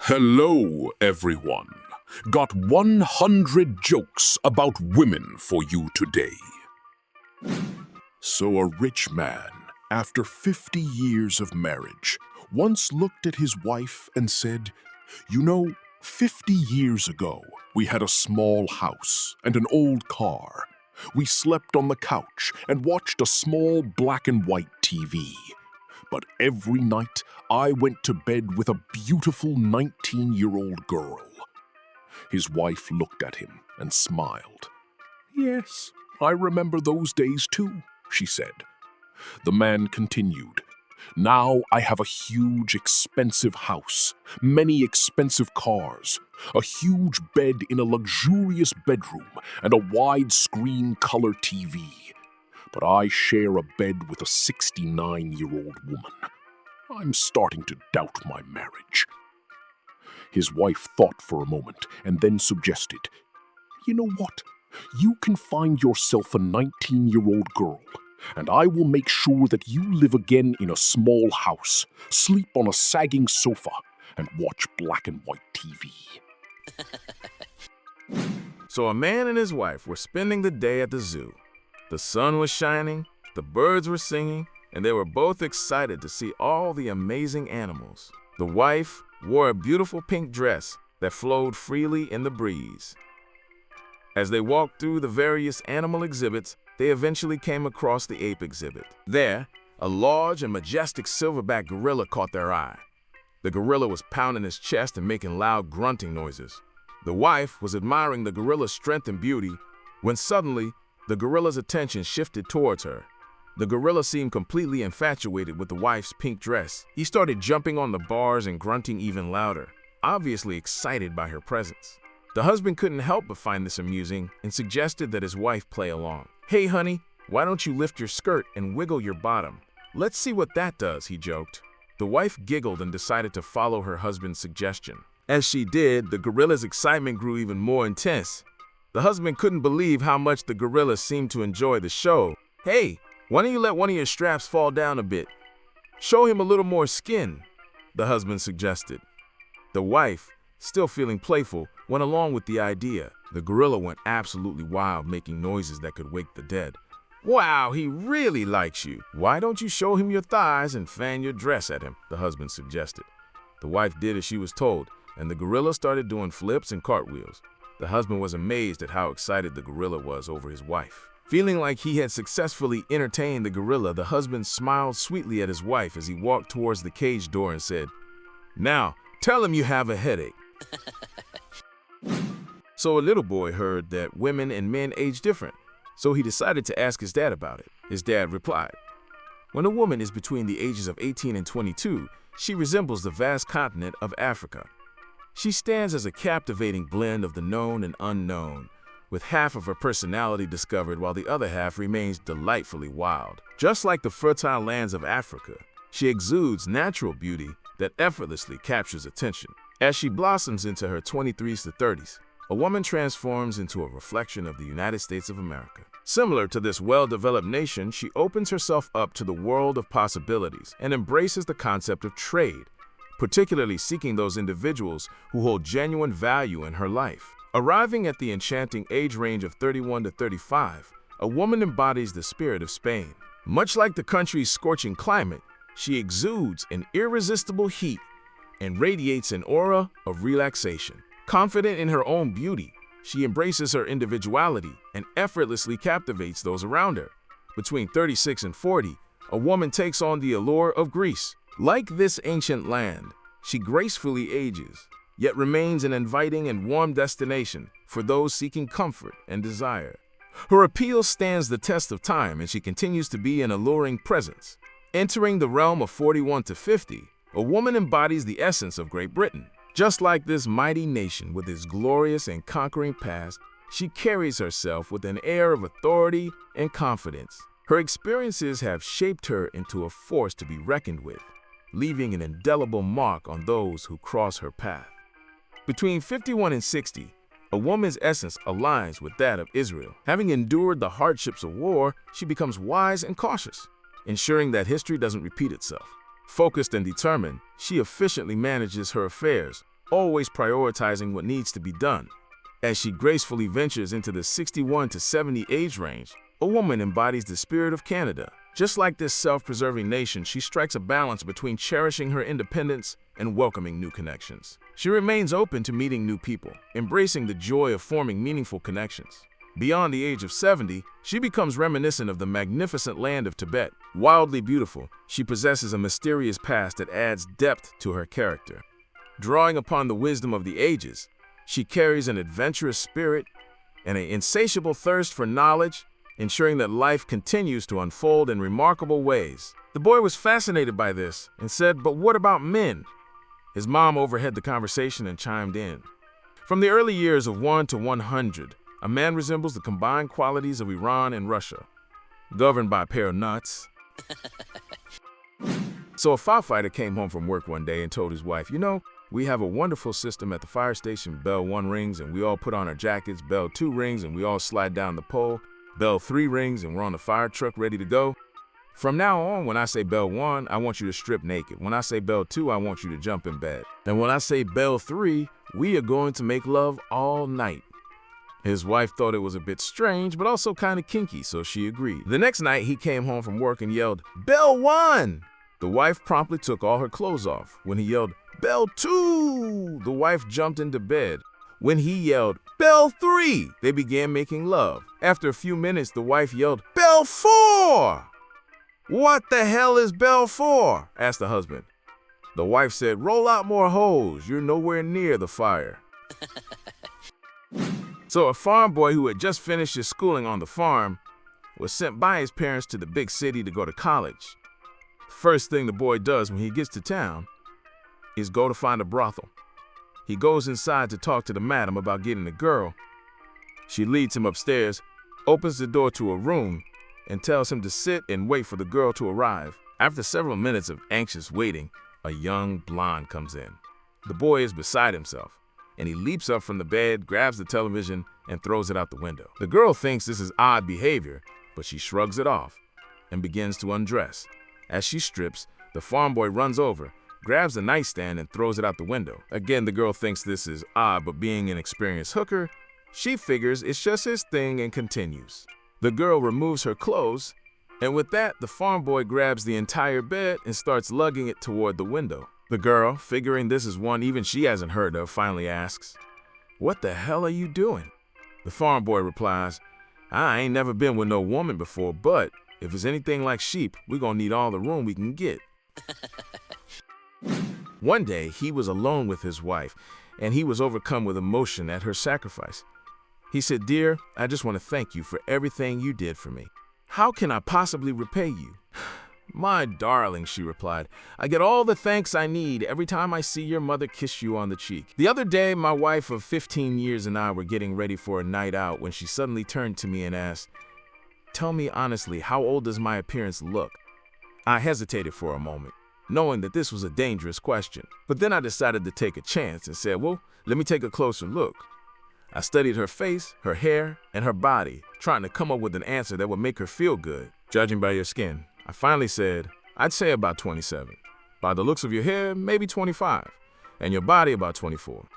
Hello, everyone. Got 100 jokes about women for you today. So, a rich man, after 50 years of marriage, once looked at his wife and said, "You know, 50 years ago, we had a small house and an old car. We slept on the couch and watched a small black and white TV. But every night, I went to bed with a beautiful 19-year-old girl." His wife looked at him and smiled. "Yes, I remember those days too," she said. The man continued, "Now I have a huge, expensive house, many expensive cars, a huge bed in a luxurious bedroom, and a wide-screen color TV. But I share a bed with a 69-year-old woman. I'm starting to doubt my marriage." His wife thought for a moment and then suggested, "You know what? You can find yourself a 19-year-old girl, and I will make sure that you live again in a small house, sleep on a sagging sofa, and watch black and white TV." So a man and his wife were spending the day at the zoo. The sun was shining, the birds were singing, and they were both excited to see all the amazing animals. The wife wore a beautiful pink dress that flowed freely in the breeze. As they walked through the various animal exhibits, they eventually came across the ape exhibit. There, a large and majestic silverback gorilla caught their eye. The gorilla was pounding his chest and making loud grunting noises. The wife was admiring the gorilla's strength and beauty when suddenly the gorilla's attention shifted towards her. The gorilla seemed completely infatuated with the wife's pink dress. He started jumping on the bars and grunting even louder, obviously excited by her presence. The husband couldn't help but find this amusing and suggested that his wife play along. "Hey, honey, why don't you lift your skirt and wiggle your bottom? Let's see what that does," he joked. The wife giggled and decided to follow her husband's suggestion. As she did, the gorilla's excitement grew even more intense. The husband couldn't believe how much the gorilla seemed to enjoy the show. "Hey, why don't you let one of your straps fall down a bit? Show him a little more skin," the husband suggested. The wife, still feeling playful, went along with the idea. The gorilla went absolutely wild, making noises that could wake the dead. "Wow, he really likes you. Why don't you show him your thighs and fan your dress at him?" the husband suggested. The wife did as she was told, and the gorilla started doing flips and cartwheels. The husband was amazed at how excited the gorilla was over his wife. Feeling like he had successfully entertained the gorilla, the husband smiled sweetly at his wife as he walked towards the cage door and said, "Now, tell him you have a headache." So a little boy heard that women and men age different, so he decided to ask his dad about it. His dad replied, "When a woman is between the ages of 18 and 22, she resembles the vast continent of Africa. She stands as a captivating blend of the known and unknown, with half of her personality discovered while the other half remains delightfully wild. Just like the fertile lands of Africa, she exudes natural beauty that effortlessly captures attention. As she blossoms into her 23s to 30s, a woman transforms into a reflection of the United States of America. Similar to this well-developed nation, she opens herself up to the world of possibilities and embraces the concept of trade, particularly seeking those individuals who hold genuine value in her life. Arriving at the enchanting age range of 31 to 35, a woman embodies the spirit of Spain. Much like the country's scorching climate, she exudes an irresistible heat and radiates an aura of relaxation. Confident in her own beauty, she embraces her individuality and effortlessly captivates those around her. Between 36 and 40, a woman takes on the allure of Greece. Like this ancient land, she gracefully ages, yet remains an inviting and warm destination for those seeking comfort and desire. Her appeal stands the test of time, and she continues to be an alluring presence. Entering the realm of 41 to 50, a woman embodies the essence of Great Britain. Just like this mighty nation with its glorious and conquering past, she carries herself with an air of authority and confidence. Her experiences have shaped her into a force to be reckoned with, leaving an indelible mark on those who cross her path. Between 51 and 60, a woman's essence aligns with that of Israel. Having endured the hardships of war, she becomes wise and cautious, ensuring that history doesn't repeat itself. Focused and determined, she efficiently manages her affairs, always prioritizing what needs to be done. As she gracefully ventures into the 61 to 70 age range, a woman embodies the spirit of Canada. Just like this self-preserving nation, she strikes a balance between cherishing her independence and welcoming new connections. She remains open to meeting new people, embracing the joy of forming meaningful connections. Beyond the age of 70, she becomes reminiscent of the magnificent land of Tibet. Wildly beautiful, she possesses a mysterious past that adds depth to her character. Drawing upon the wisdom of the ages, she carries an adventurous spirit and an insatiable thirst for knowledge, ensuring that life continues to unfold in remarkable ways. The boy was fascinated by this and said, "But what about men?" His mom overheard the conversation and chimed in. From the early years of 1 to 100, a man resembles the combined qualities of Iran and Russia, governed by a pair of nuts. So a firefighter came home from work one day and told his wife, "You know, we have a wonderful system at the fire station. Bell 1 rings and we all put on our jackets. Bell 2 rings and we all slide down the pole. Bell 3 rings and we're on the fire truck ready to go. From now on, when I say bell 1, I want you to strip naked. When I say bell 2, I want you to jump in bed. And when I say bell 3, we are going to make love all night." His wife thought it was a bit strange, but also kind of kinky, so she agreed. The next night, he came home from work and yelled, "Bell 1!" The wife promptly took all her clothes off. When he yelled, "Bell 2!" the wife jumped into bed. When he yelled, "Bell 3!" they began making love. After a few minutes, the wife yelled, "Bell 4!" "What the hell is bell 4?" asked the husband. The wife said, "Roll out more hose. You're nowhere near the fire." So a farm boy who had just finished his schooling on the farm was sent by his parents to the big city to go to college. The first thing the boy does when he gets to town is go to find a brothel. He goes inside to talk to the madam about getting a girl. She leads him upstairs, opens the door to a room, and tells him to sit and wait for the girl to arrive. After several minutes of anxious waiting, a young blonde comes in. The boy is beside himself, and he leaps up from the bed, grabs the television, and throws it out the window. The girl thinks this is odd behavior, but she shrugs it off and begins to undress. As she strips, the farm boy runs over, grabs the nightstand, and throws it out the window. Again, the girl thinks this is odd, but being an experienced hooker, she figures it's just his thing and continues. The girl removes her clothes, and with that, the farm boy grabs the entire bed and starts lugging it toward the window. The girl, figuring this is one even she hasn't heard of, finally asks, "What the hell are you doing?" The farm boy replies, "I ain't never been with no woman before, but if it's anything like sheep, we're gonna need all the room we can get." One day, he was alone with his wife, and he was overcome with emotion at her sacrifice. He said, "Dear, I just want to thank you for everything you did for me. How can I possibly repay you?" "My darling," she replied, "I get all the thanks I need every time I see your mother kiss you on the cheek." The other day, my wife of 15 years and I were getting ready for a night out when she suddenly turned to me and asked, "Tell me honestly, how old does my appearance look?" I hesitated for a moment, knowing that this was a dangerous question. But then I decided to take a chance and said, "Well, let me take a closer look." I studied her face, her hair, and her body, trying to come up with an answer that would make her feel good. "Judging by your skin," I finally said, "I'd say about 27. By the looks of your hair, maybe 25. And your body, about 24.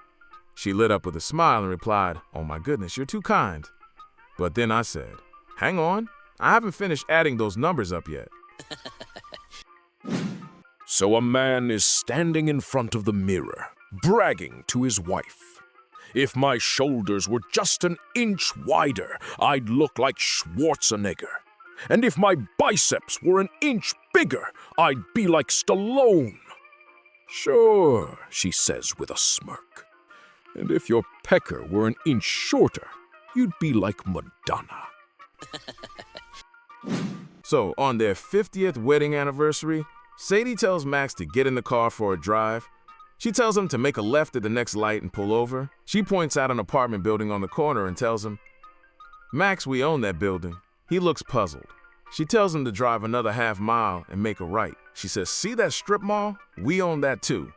She lit up with a smile and replied, "Oh my goodness, you're too kind." But then I said, "Hang on, I haven't finished adding those numbers up yet." So a man is standing in front of the mirror, bragging to his wife. "If my shoulders were just an inch wider, I'd look like Schwarzenegger. And if my biceps were an inch bigger, I'd be like Stallone." "Sure," she says with a smirk. "And if your pecker were an inch shorter, you'd be like Madonna." So, on their 50th wedding anniversary, Sadie tells Max to get in the car for a drive. She tells him to make a left at the next light and pull over. She points out an apartment building on the corner and tells him, "Max, we own that building." He looks puzzled. She tells him to drive another half mile and make a right. She says, "See that strip mall? We own that too."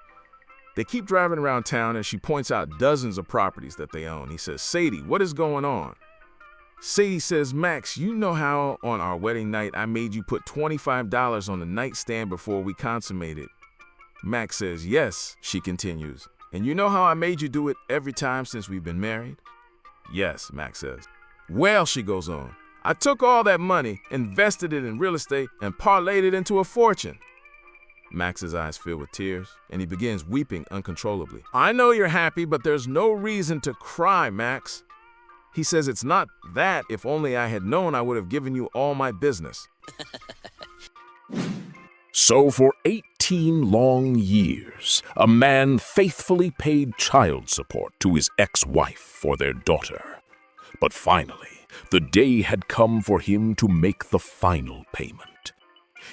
They keep driving around town and she points out dozens of properties that they own. He says, "Sadie, what is going on?" Sadie says, "Max, you know how on our wedding night I made you put $25 on the nightstand before we consummated?" Max says, "Yes," she continues, And you know how I made you do it every time since we've been married? Yes, Max says. Well, she goes on, I took all that money, invested it in real estate, and parlayed it into a fortune. Max's eyes fill with tears, and he begins weeping uncontrollably. I know you're happy, but there's no reason to cry, Max. He says it's not that. If only I had known, I would have given you all my business. So for 18 long years, a man faithfully paid child support to his ex-wife for their daughter. But finally, the day had come for him to make the final payment.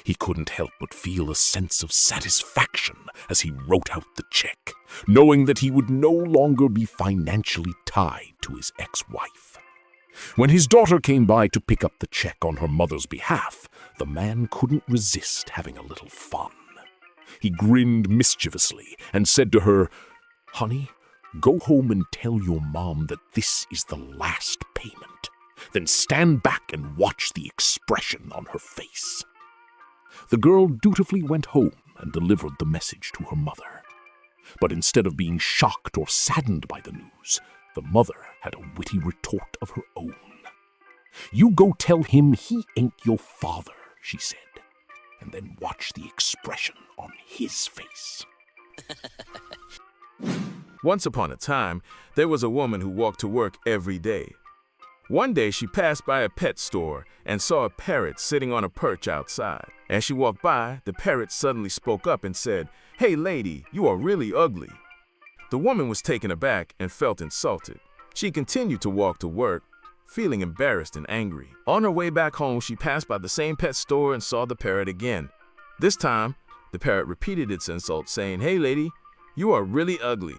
He couldn't help but feel a sense of satisfaction as he wrote out the check, knowing that he would no longer be financially tied to his ex-wife. When his daughter came by to pick up the check on her mother's behalf, the man couldn't resist having a little fun. He grinned mischievously and said to her, "Honey, go home and tell your mom that this is the last payment. Then stand back and watch the expression on her face." The girl dutifully went home and delivered the message to her mother. But instead of being shocked or saddened by the news, the mother had a witty retort of her own. "You go tell him he ain't your father," she said, "and then watch the expression on his face." Once upon a time, there was a woman who walked to work every day. One day, she passed by a pet store and saw a parrot sitting on a perch outside. As she walked by, the parrot suddenly spoke up and said, "Hey lady, you are really ugly." The woman was taken aback and felt insulted. She continued to walk to work, feeling embarrassed and angry. On her way back home, she passed by the same pet store and saw the parrot again. This time, the parrot repeated its insult, saying, "Hey lady, you are really ugly."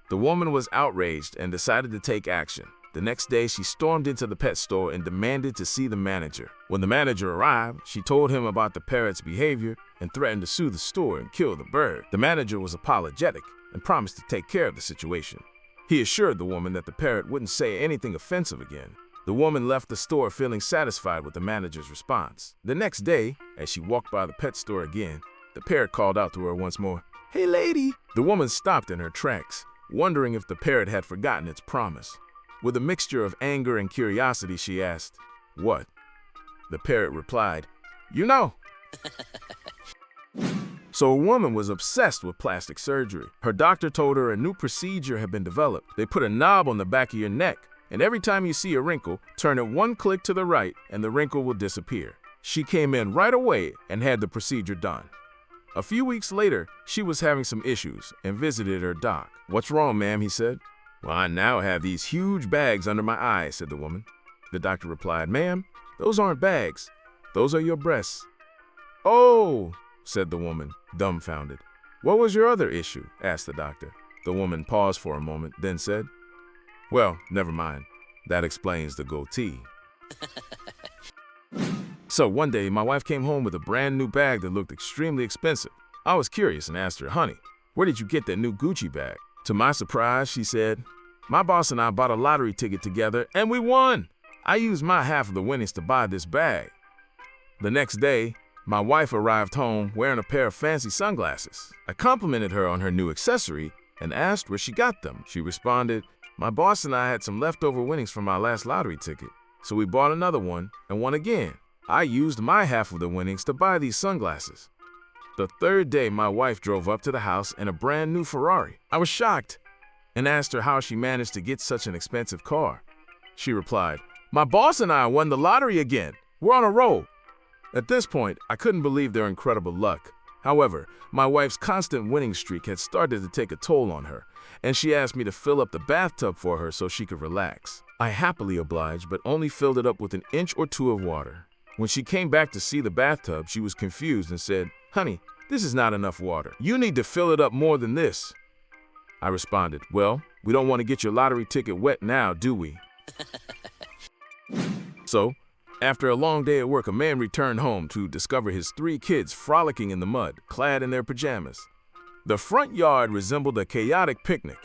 The woman was outraged and decided to take action. The next day, she stormed into the pet store and demanded to see the manager. When the manager arrived, she told him about the parrot's behavior and threatened to sue the store and kill the bird. The manager was apologetic and promised to take care of the situation. He assured the woman that the parrot wouldn't say anything offensive again. The woman left the store feeling satisfied with the manager's response. The next day, as she walked by the pet store again, the parrot called out to her once more, "Hey lady!" The woman stopped in her tracks, wondering if the parrot had forgotten its promise. With a mixture of anger and curiosity, she asked, "What?" The parrot replied, "You know." So a woman was obsessed with plastic surgery. Her doctor told her a new procedure had been developed. They put a knob on the back of your neck, and every time you see a wrinkle, turn it one click to the right and the wrinkle will disappear. She came in right away and had the procedure done. A few weeks later, she was having some issues and visited her doc. "What's wrong, ma'am?" he said. "Well, I now have these huge bags under my eyes," said the woman. The doctor replied, "Ma'am, those aren't bags. Those are your breasts." "Oh," said the woman, dumbfounded. "What was your other issue?" asked the doctor. The woman paused for a moment, then said, "Well, never mind. That explains the goatee." So one day, my wife came home with a brand new bag that looked extremely expensive. I was curious and asked her, "Honey, where did you get that new Gucci bag?" To my surprise, she said, "My boss and I bought a lottery ticket together and we won. I used my half of the winnings to buy this bag." The next day, my wife arrived home wearing a pair of fancy sunglasses. I complimented her on her new accessory and asked where she got them. She responded, "My boss and I had some leftover winnings from our last lottery ticket, so we bought another one and won again. I used my half of the winnings to buy these sunglasses." The third day, my wife drove up to the house in a brand new Ferrari. I was shocked and asked her how she managed to get such an expensive car. She replied, "My boss and I won the lottery again. We're on a roll." At this point, I couldn't believe their incredible luck. However, my wife's constant winning streak had started to take a toll on her, and she asked me to fill up the bathtub for her so she could relax. I happily obliged, but only filled it up with an inch or two of water. When she came back to see the bathtub, she was confused and said, "Honey, this is not enough water. You need to fill it up more than this." I responded, "Well, we don't want to get your lottery ticket wet now, do we?" So, after a long day at work, a man returned home to discover his 3 kids frolicking in the mud, clad in their pajamas. The front yard resembled a chaotic picnic,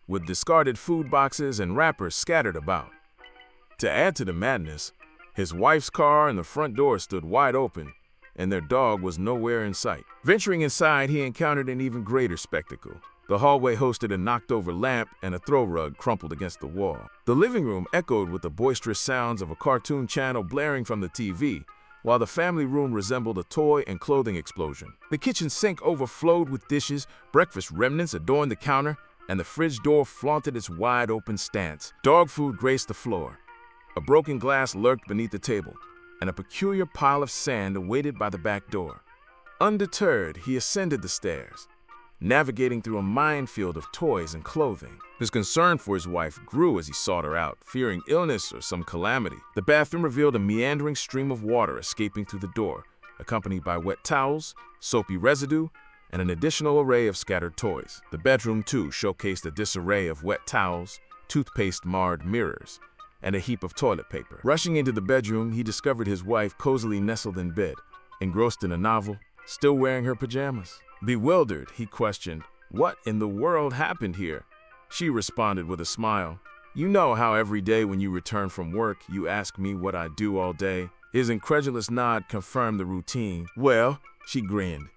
with discarded food boxes and wrappers scattered about. To add to the madness, his wife's car and the front door stood wide open, and their dog was nowhere in sight. Venturing inside, he encountered an even greater spectacle. The hallway hosted a knocked-over lamp and a throw rug crumpled against the wall. The living room echoed with the boisterous sounds of a cartoon channel blaring from the TV, while the family room resembled a toy and clothing explosion. The kitchen sink overflowed with dishes, breakfast remnants adorned the counter, and the fridge door flaunted its wide-open stance. Dog food graced the floor. A broken glass lurked beneath the table, and a peculiar pile of sand awaited by the back door. Undeterred, he ascended the stairs, navigating through a minefield of toys and clothing. His concern for his wife grew as he sought her out, fearing illness or some calamity. The bathroom revealed a meandering stream of water escaping through the door, accompanied by wet towels, soapy residue, and an additional array of scattered toys. The bedroom, too, showcased a disarray of wet towels, toothpaste-marred mirrors, and a heap of toilet paper. Rushing into the bedroom, he discovered his wife cozily nestled in bed, engrossed in a novel, still wearing her pajamas. Bewildered, he questioned, "What in the world happened here?" She responded with a smile. "You know how every day when you return from work, you ask me what I do all day?" His incredulous nod confirmed the routine. "Well," she grinned,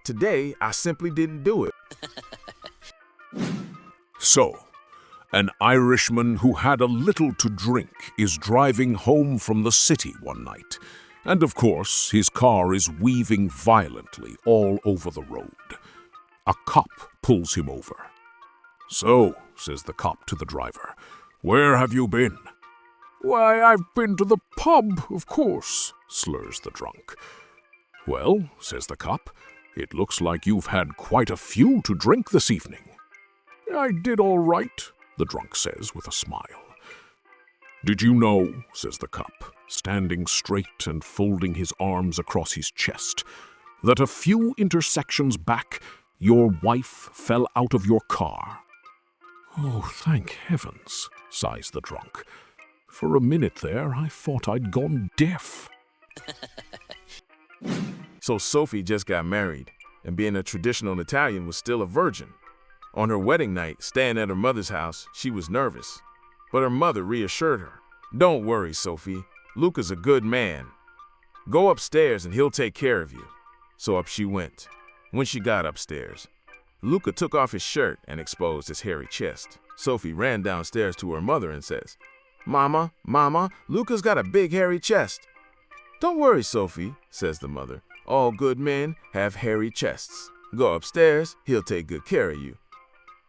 "today I simply didn't do it." So, an Irishman who had a little to drink is driving home from the city one night. And of course, his car is weaving violently all over the road. A cop pulls him over. "So," says the cop to the driver, "where have you been?" "Why, I've been to the pub, of course," slurs the drunk. "Well," says the cop, "it looks like you've had quite a few to drink this evening." "I did all right," the drunk says with a smile. "Did you know," says the cop, standing straight and folding his arms across his chest, "that a few intersections back, your wife fell out of your car?" "Oh, thank heavens," sighs the drunk. "For a minute there, I thought I'd gone deaf." So Sophie just got married, and being a traditional Italian was still a virgin. On her wedding night, staying at her mother's house, she was nervous. But her mother reassured her. "Don't worry, Sophie. Luca's a good man. Go upstairs and he'll take care of you." So up she went. When she got upstairs, Luca took off his shirt and exposed his hairy chest. Sophie ran downstairs to her mother and says, Mama, Luca's got a big hairy chest." "Don't worry, Sophie," says the mother. "All good men have hairy chests. Go upstairs, he'll take good care of you."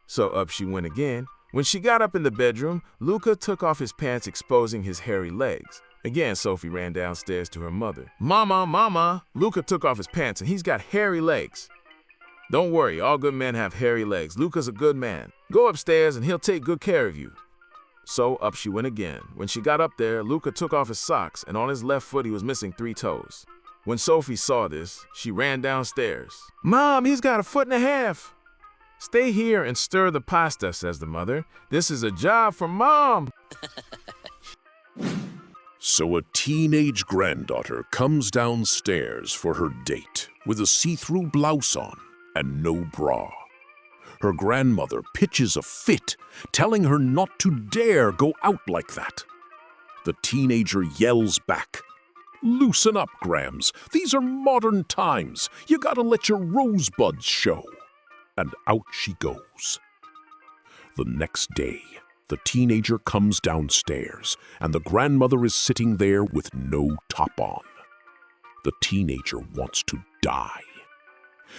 So up she went again. When she got up in the bedroom, Luca took off his pants, exposing his hairy legs. Again, Sophie ran downstairs to her mother. Mama, Luca took off his pants and he's got hairy legs." "Don't worry, all good men have hairy legs. Luca's a good man. Go upstairs and he'll take good care of you." So up she went again. When she got up there, Luca took off his socks, and on his left foot he was missing 3 toes. When Sophie saw this, she ran downstairs. "Mom, he's got a foot and a half." "Stay here and stir the pasta," says the mother. "This is a job for Mom." So a teenage granddaughter comes downstairs for her date with a see-through blouse on and no bra. Her grandmother pitches a fit, telling her not to dare go out like that. The teenager yells back, "Loosen up, Grams. These are modern times. You gotta let your rosebuds show." And out she goes. The next day, the teenager comes downstairs, and the grandmother is sitting there with no top on. The teenager wants to die.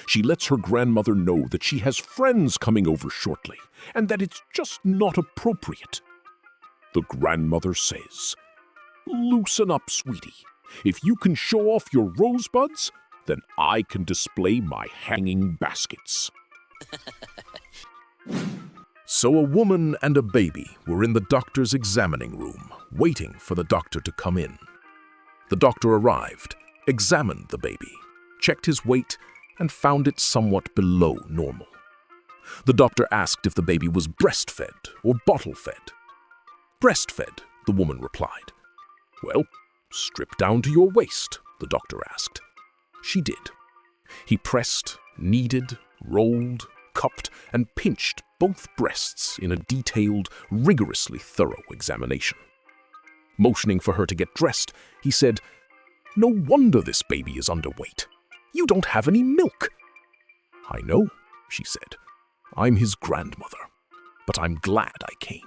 She lets her grandmother know that she has friends coming over shortly, and that it's just not appropriate. The grandmother says, "Loosen up, sweetie. If you can show off your rosebuds, then I can display my hanging baskets." So a woman and a baby were in the doctor's examining room, waiting for the doctor to come in. The doctor arrived, examined the baby, checked his weight, and found it somewhat below normal. The doctor asked if the baby was breastfed or bottle-fed. "Breastfed," the woman replied. "Well, strip down to your waist," the doctor asked. She did. He pressed, kneaded, rolled, cupped, and pinched both breasts in a detailed, rigorously thorough examination. Motioning for her to get dressed, he said, "No wonder this baby is underweight. You don't have any milk." "I know," she said. I'm his grandmother, but I'm glad I came.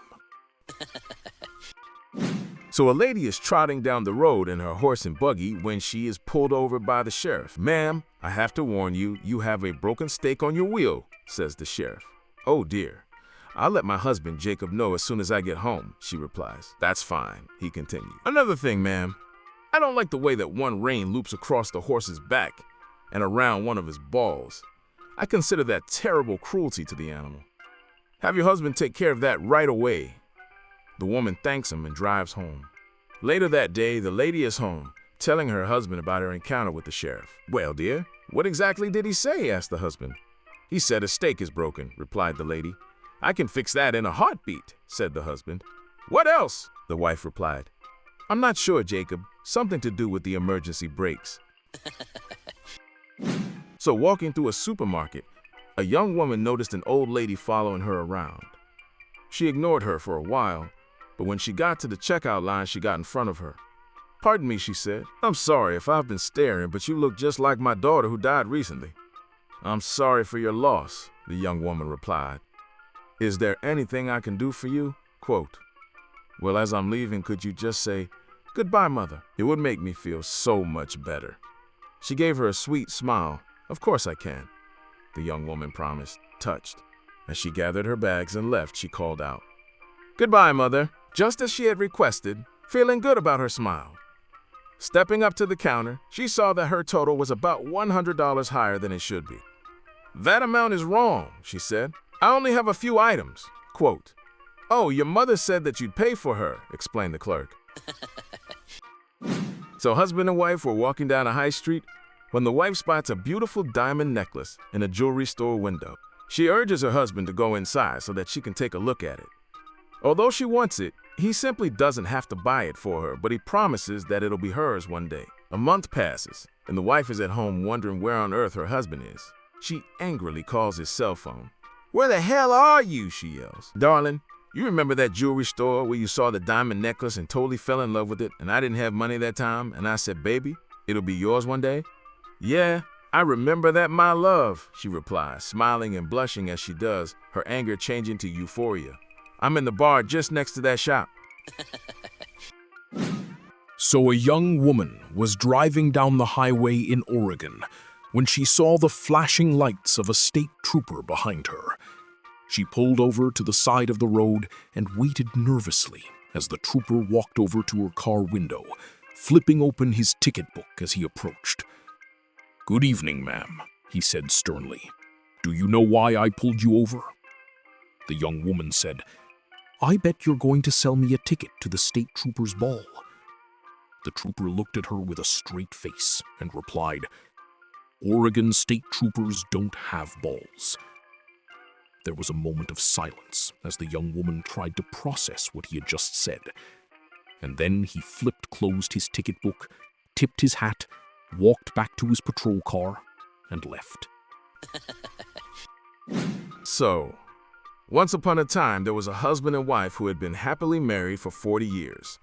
So a lady is trotting down the road in her horse and buggy when she is pulled over by the sheriff. "Ma'am, I have to warn you, you have a broken stake on your wheel," says the sheriff. "Oh dear. I'll let my husband Jacob know as soon as I get home," she replies. "That's fine," he continues. "Another thing, ma'am. I don't like the way that one rein loops across the horse's back and around one of his balls. I consider that terrible cruelty to the animal. Have your husband take care of that right away." The woman thanks him and drives home. Later that day, the lady is home, telling her husband about her encounter with the sheriff. "Well, dear, what exactly did he say?" asked the husband. "He said a stake is broken," replied the lady. "I can fix that in a heartbeat," said the husband. "What else?" the wife replied. "I'm not sure, Jacob. Something to do with the emergency brakes." So walking through a supermarket, a young woman noticed an old lady following her around. She ignored her for a while, but when she got to the checkout line, she got in front of her. "Pardon me," she said. "I'm sorry if I've been staring, but you look just like my daughter who died recently." "I'm sorry for your loss," the young woman replied. "Is there anything I can do for you?" Quote, "Well, as I'm leaving, could you just say, 'Goodbye, mother'? It would make me feel so much better." She gave her a sweet smile. "Of course I can," the young woman promised, touched. As she gathered her bags and left, she called out, "Goodbye, mother," just as she had requested, feeling good about her smile. Stepping up to the counter, she saw that her total was about $100 higher than it should be. "That amount is wrong," she said. "I only have a few items." Quote, "Oh, your mother said that you'd pay for her," explained the clerk. So husband and wife were walking down a high street when the wife spots a beautiful diamond necklace in a jewelry store window. She urges her husband to go inside so that she can take a look at it. Although she wants it, he simply doesn't have to buy it for her, but he promises that it'll be hers one day. A month passes, and the wife is at home wondering where on earth her husband is. She angrily calls his cell phone. "Where the hell are you?" she yells. "Darling, you remember that jewelry store where you saw the diamond necklace and totally fell in love with it, and I didn't have money that time, and I said, 'Baby, it'll be yours one day'?" "Yeah, I remember that, my love," she replies, smiling and blushing as she does, her anger changing to euphoria. "I'm in the bar just next to that shop." So a young woman was driving down the highway in Oregon when she saw the flashing lights of a state trooper behind her. She pulled over to the side of the road and waited nervously as the trooper walked over to her car window, flipping open his ticket book as he approached. "Good evening, ma'am," he said sternly. "Do you know why I pulled you over?" The young woman said, "I bet you're going to sell me a ticket to the state trooper's ball." The trooper looked at her with a straight face and replied, "Oregon state troopers don't have balls." There was a moment of silence as the young woman tried to process what he had just said. And then he flipped closed his ticket book, tipped his hat, walked back to his patrol car, and left. So, once upon a time, there was a husband and wife who had been happily married for 40 years.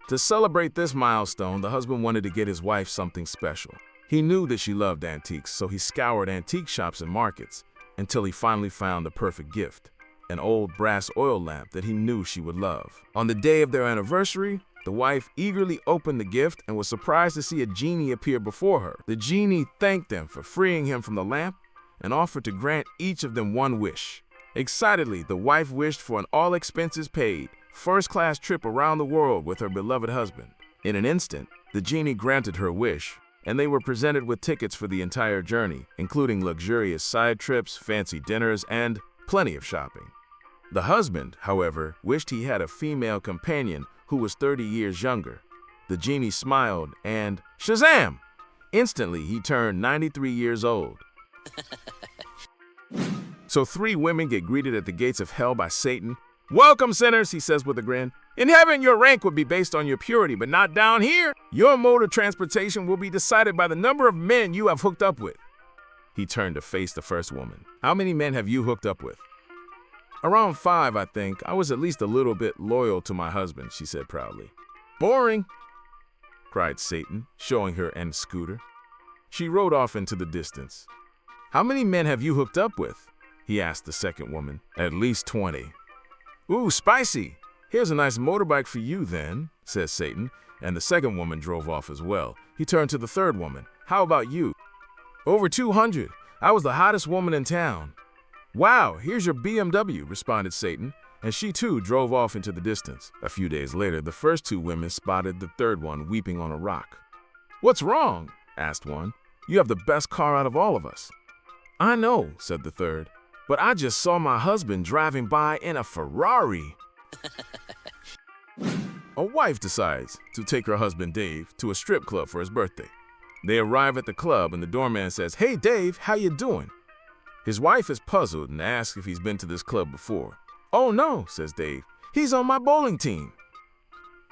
To celebrate this milestone, the husband wanted to get his wife something special. He knew that she loved antiques, so he scoured antique shops and markets until he finally found the perfect gift, an old brass oil lamp that he knew she would love. On the day of their anniversary, the wife eagerly opened the gift and was surprised to see a genie appear before her. The genie thanked them for freeing him from the lamp and offered to grant each of them one wish. Excitedly, the wife wished for an all-expenses-paid, first-class trip around the world with her beloved husband. In an instant, the genie granted her wish, and they were presented with tickets for the entire journey, including luxurious side trips, fancy dinners, and plenty of shopping. The husband, however, wished he had a female companion who was 30 years younger. The genie smiled and, Shazam! Instantly, he turned 93 years old. So 3 women get greeted at the gates of hell by Satan. "Welcome, sinners," he says with a grin. "In heaven, your rank would be based on your purity, but not down here. Your mode of transportation will be decided by the number of men you have hooked up with." He turned to face the first woman. "How many men have you hooked up with?" "Around 5, I think. I was at least a little bit loyal to my husband," she said proudly. "Boring," cried Satan, showing her an scooter. She rode off into the distance. "How many men have you hooked up with?" he asked the second woman. At least 20. Ooh, spicy! Here's a nice motorbike for you then, says Satan, and the second woman drove off as well. He turned to the third woman. How about you? Over 200. I was the hottest woman in town. Wow, here's your BMW, responded Satan, and she too drove off into the distance. A few days later, the first two women spotted the third one weeping on a rock. What's wrong? Asked one. You have the best car out of all of us. I know, said the third, but I just saw my husband driving by in a Ferrari. A wife decides to take her husband Dave to a strip club for his birthday. They arrive at the club and the doorman says, "Hey Dave, how you doing?" His wife is puzzled and asks if he's been to this club before. "Oh no," says Dave, "he's on my bowling team."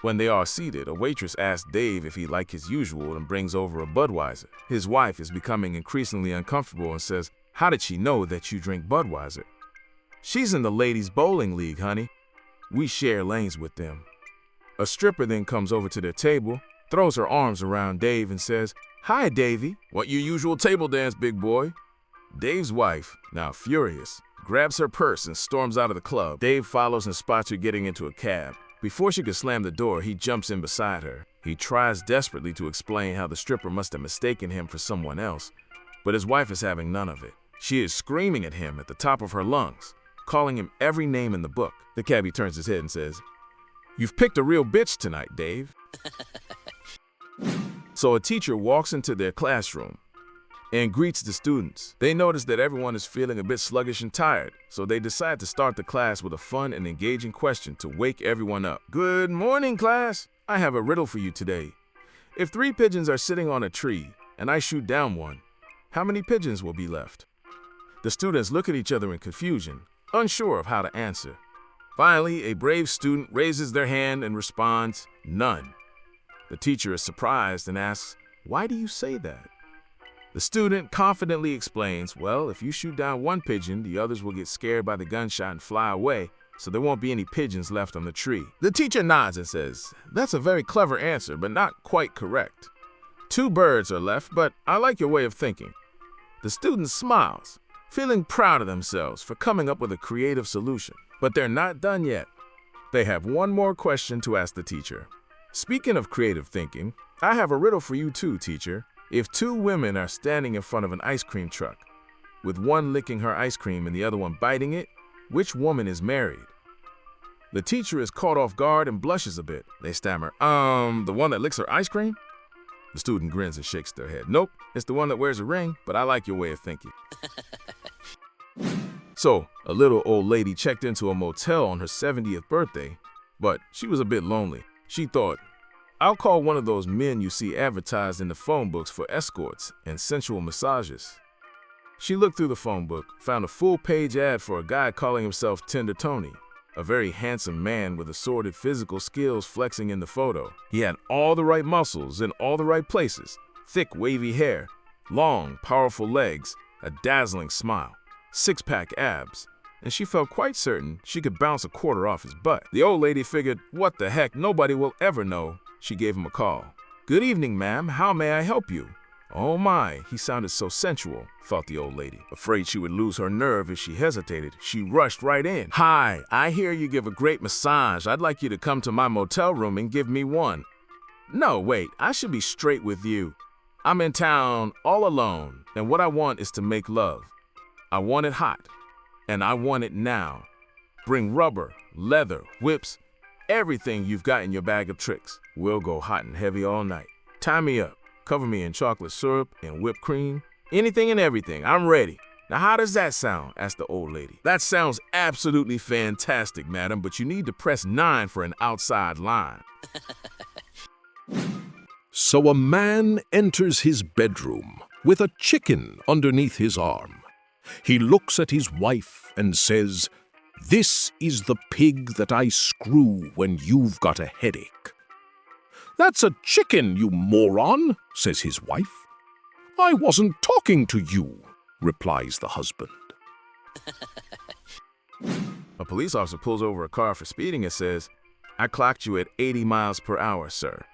When they are seated, a waitress asks Dave if he like his usual and brings over a Budweiser. His wife is becoming increasingly uncomfortable and says, "How did she know that you drink Budweiser?" "She's in the ladies' bowling league, honey. We share lanes with them." A stripper then comes over to their table, throws her arms around Dave and says, "Hi, Davey. What your usual table dance, big boy?" Dave's wife, now furious, grabs her purse and storms out of the club. Dave follows and spots her getting into a cab. Before she could slam the door, he jumps in beside her. He tries desperately to explain how the stripper must have mistaken him for someone else, but his wife is having none of it. She is screaming at him at the top of her lungs, calling him every name in the book. The cabbie turns his head and says, "You've picked a real bitch tonight, Dave." So a teacher walks into their classroom and greets the students. They notice that everyone is feeling a bit sluggish and tired, so they decide to start the class with a fun and engaging question to wake everyone up. "Good morning, class. I have a riddle for you today. If 3 pigeons are sitting on a tree and I shoot down one, how many pigeons will be left?" The students look at each other in confusion, unsure of how to answer. Finally, a brave student raises their hand and responds, "None." The teacher is surprised and asks, "Why do you say that?" The student confidently explains, "Well, if you shoot down one pigeon, the others will get scared by the gunshot and fly away, so there won't be any pigeons left on the tree." The teacher nods and says, "That's a very clever answer, but not quite correct. 2 birds are left, but I like your way of thinking." The student smiles, feeling proud of themselves for coming up with a creative solution. But they're not done yet. They have one more question to ask the teacher. "Speaking of creative thinking, I have a riddle for you too, teacher. If 2 women are standing in front of an ice cream truck, with one licking her ice cream and the other one biting it, which woman is married?" The teacher is caught off guard and blushes a bit. They stammer, the one that licks her ice cream?" The student grins and shakes their head. "Nope, it's the one that wears a ring, but I like your way of thinking." So, a little old lady checked into a motel on her 70th birthday, but she was a bit lonely. She thought, "I'll call one of those men you see advertised in the phone books for escorts and sensual massages." She looked through the phone book, found a full-page ad for a guy calling himself Tender Tony, a very handsome man with assorted physical skills flexing in the photo. He had all the right muscles in all the right places, thick, wavy hair, long, powerful legs, a dazzling smile, 6-pack abs, and she felt quite certain she could bounce a quarter off his butt. The old lady figured, what the heck, nobody will ever know. She gave him a call. "Good evening, ma'am. How may I help you?" Oh my, he sounded so sensual, thought the old lady. Afraid she would lose her nerve if she hesitated, she rushed right in. "Hi, I hear you give a great massage. I'd like you to come to my motel room and give me one." "No, wait, I should be straight with you. I'm in town all alone, and what I want is to make love. I want it hot, and I want it now. Bring rubber, leather, whips, everything you've got in your bag of tricks. We'll go hot and heavy all night. Tie me up, cover me in chocolate syrup and whipped cream. Anything and everything, I'm ready. Now how does that sound?" asked the old lady. "That sounds absolutely fantastic, madam, but you need to press 9 for an outside line." So a man enters his bedroom with a chicken underneath his arm. He looks at his wife and says, "This is the pig that I screw when you've got a headache." "That's a chicken, you moron," says his wife. "I wasn't talking to you," replies the husband. A police officer pulls over a car for speeding and says, "I clocked you at 80 miles per hour, sir."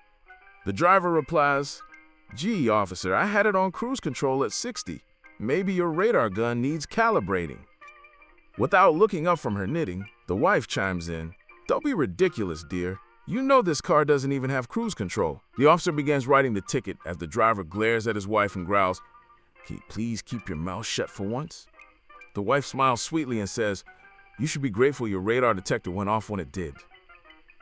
The driver replies, "Gee, officer, I had it on cruise control at 60. Maybe your radar gun needs calibrating." Without looking up from her knitting, the wife chimes in, "Don't be ridiculous, dear. You know this car doesn't even have cruise control." The officer begins writing the ticket as the driver glares at his wife and growls, "Can you please keep your mouth shut for once?" The wife smiles sweetly and says, "You should be grateful your radar detector went off when it did."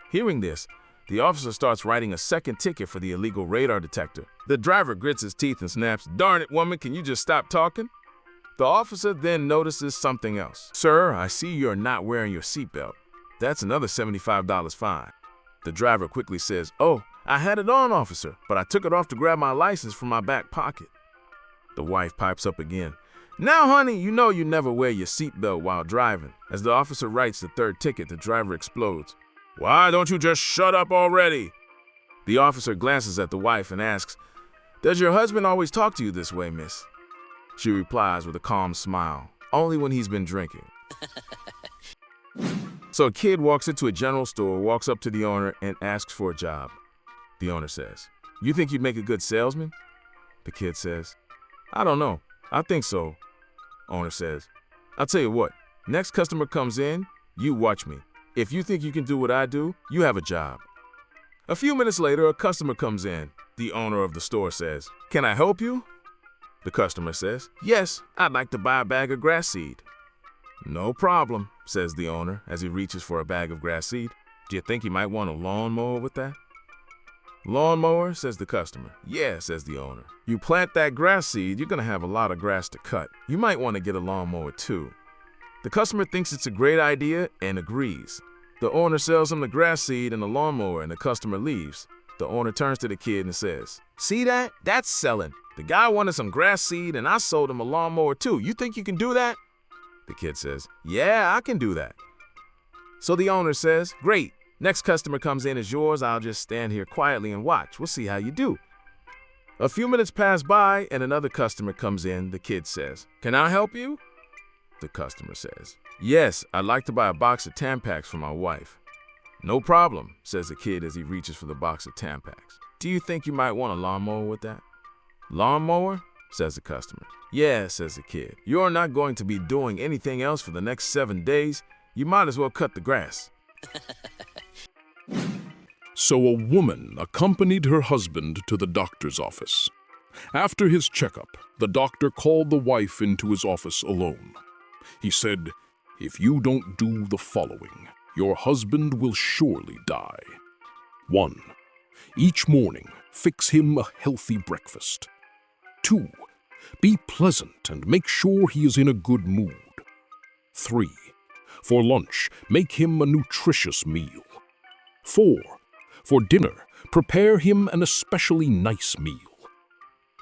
Hearing this, the officer starts writing a second ticket for the illegal radar detector. The driver grits his teeth and snaps, "Darn it, woman, can you just stop talking?" The officer then notices something else. "Sir, I see you're not wearing your seatbelt. That's another $75 fine." The driver quickly says, "Oh, I had it on, officer, but I took it off to grab my license from my back pocket." The wife pipes up again, "Now, honey, you know you never wear your seatbelt while driving." As the officer writes the third ticket, the driver explodes, "Why don't you just shut up already?" The officer glances at the wife and asks, "Does your husband always talk to you this way, miss?" She replies with a calm smile, "Only when he's been drinking." So a kid walks into a general store, walks up to the owner, and asks for a job. The owner says, "You think you'd make a good salesman?" The kid says, "I don't know. I think so." Owner says, "I'll tell you what, next customer comes in, you watch me. If you think you can do what I do, you have a job." A few minutes later, a customer comes in. The owner of the store says, "Can I help you?" The customer says, "Yes, I'd like to buy a bag of grass seed." "No problem," says the owner as he reaches for a bag of grass seed. "Do you think you might want a lawnmower with that?" "Lawnmower?" says the customer. "Yeah," says the owner. "You plant that grass seed, you're going to have a lot of grass to cut. You might want to get a lawnmower too." The customer thinks it's a great idea and agrees. The owner sells him the grass seed and the lawnmower, and the customer leaves. The owner turns to the kid and says, "See that? That's selling. The guy wanted some grass seed and I sold him a lawnmower too. You think you can do that?" The kid says, "Yeah, I can do that." So the owner says, "Great. Next customer comes in is yours. I'll just stand here quietly and watch. We'll see how you do." A few minutes pass by and another customer comes in. The kid says, "Can I help you?" The customer says, "Yes, I'd like to buy a box of Tampax for my wife." "No problem," says the kid as he reaches for the box of Tampax. "Do you think you might want a lawnmower with that?" "Lawnmower?" says the customer. "Yeah," says the kid. "You're not going to be doing anything else for the next 7 days. You might as well cut the grass." So a woman accompanied her husband to the doctor's office. After his checkup, the doctor called the wife into his office alone. He said, "If you don't do the following, your husband will surely die. 1. Each morning, fix him a healthy breakfast. 2. Be pleasant and make sure he is in a good mood. 3. For lunch, make him a nutritious meal. 4. For dinner, prepare him an especially nice meal.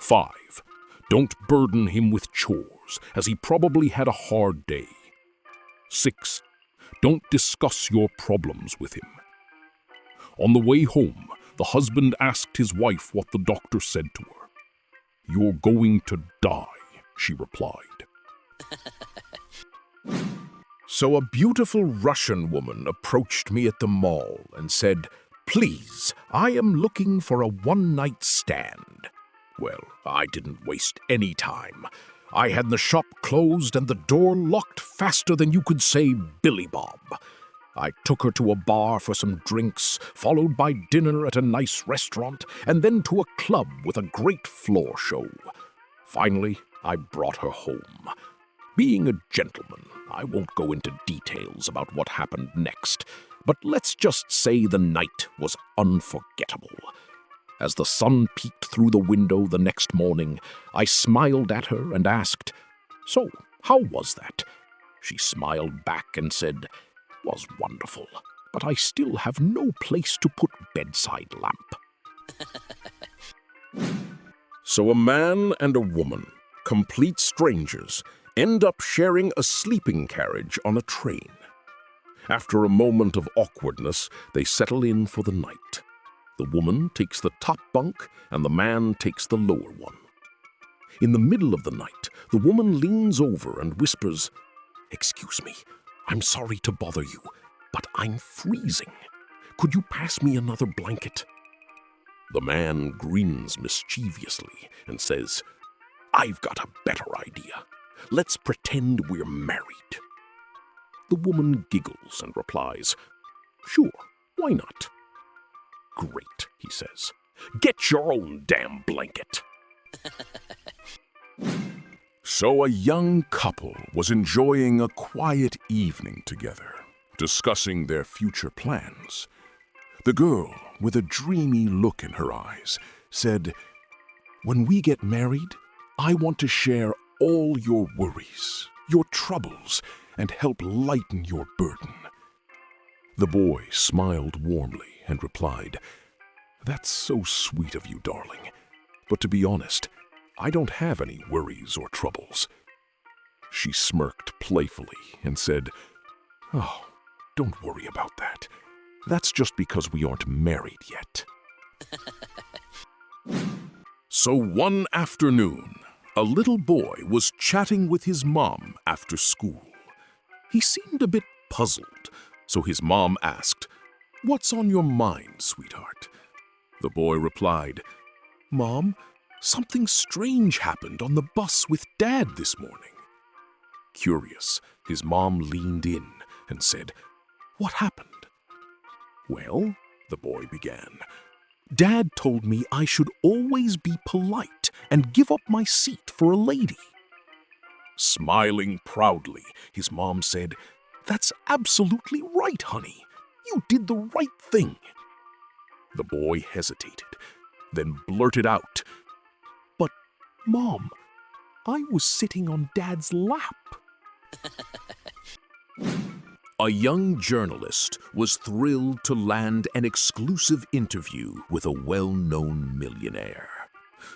5. Don't burden him with chores, as he probably had a hard day. 6. Don't discuss your problems with him." On the way home, the husband asked his wife what the doctor said to her. "You're going to die," she replied. So a beautiful Russian woman approached me at the mall and said, "Please, I am looking for a one-night stand." Well, I didn't waste any time. I had the shop closed and the door locked faster than you could say Billy Bob. I took her to a bar for some drinks, followed by dinner at a nice restaurant, and then to a club with a great floor show. Finally, I brought her home. Being a gentleman, I won't go into details about what happened next, but let's just say the night was unforgettable. As the sun peeked through the window the next morning, I smiled at her and asked, "So, how was that?" She smiled back and said, "Was wonderful, but I still have no place to put bedside lamp." So a man and a woman, complete strangers, end up sharing a sleeping carriage on a train. After a moment of awkwardness, they settle in for the night. The woman takes the top bunk and the man takes the lower one. In the middle of the night, the woman leans over and whispers, "Excuse me, I'm sorry to bother you, but I'm freezing. Could you pass me another blanket?" The man grins mischievously and says, "I've got a better idea. Let's pretend we're married." The woman giggles and replies, "Sure, why not?" "Great," he says. "Get your own damn blanket." So a young couple was enjoying a quiet evening together, discussing their future plans. The girl, with a dreamy look in her eyes, said, "When we get married, I want to share all your worries, your troubles, and help lighten your burden." The boy smiled warmly and replied, "That's so sweet of you, darling. But to be honest, I don't have any worries or troubles." She smirked playfully and said, "Oh, don't worry about that. That's just because we aren't married yet." So one afternoon, a little boy was chatting with his mom after school. He seemed a bit puzzled, so his mom asked, "What's on your mind, sweetheart?" The boy replied, "Mom, something strange happened on the bus with Dad this morning." Curious, his mom leaned in and said, "What happened?" "Well," the boy began, "Dad told me I should always be polite and give up my seat for a lady." Smiling proudly, his mom said, "That's absolutely right, honey. You did the right thing." The boy hesitated, then blurted out, "But, Mom, I was sitting on Dad's lap." A young journalist was thrilled to land an exclusive interview with a well-known millionaire.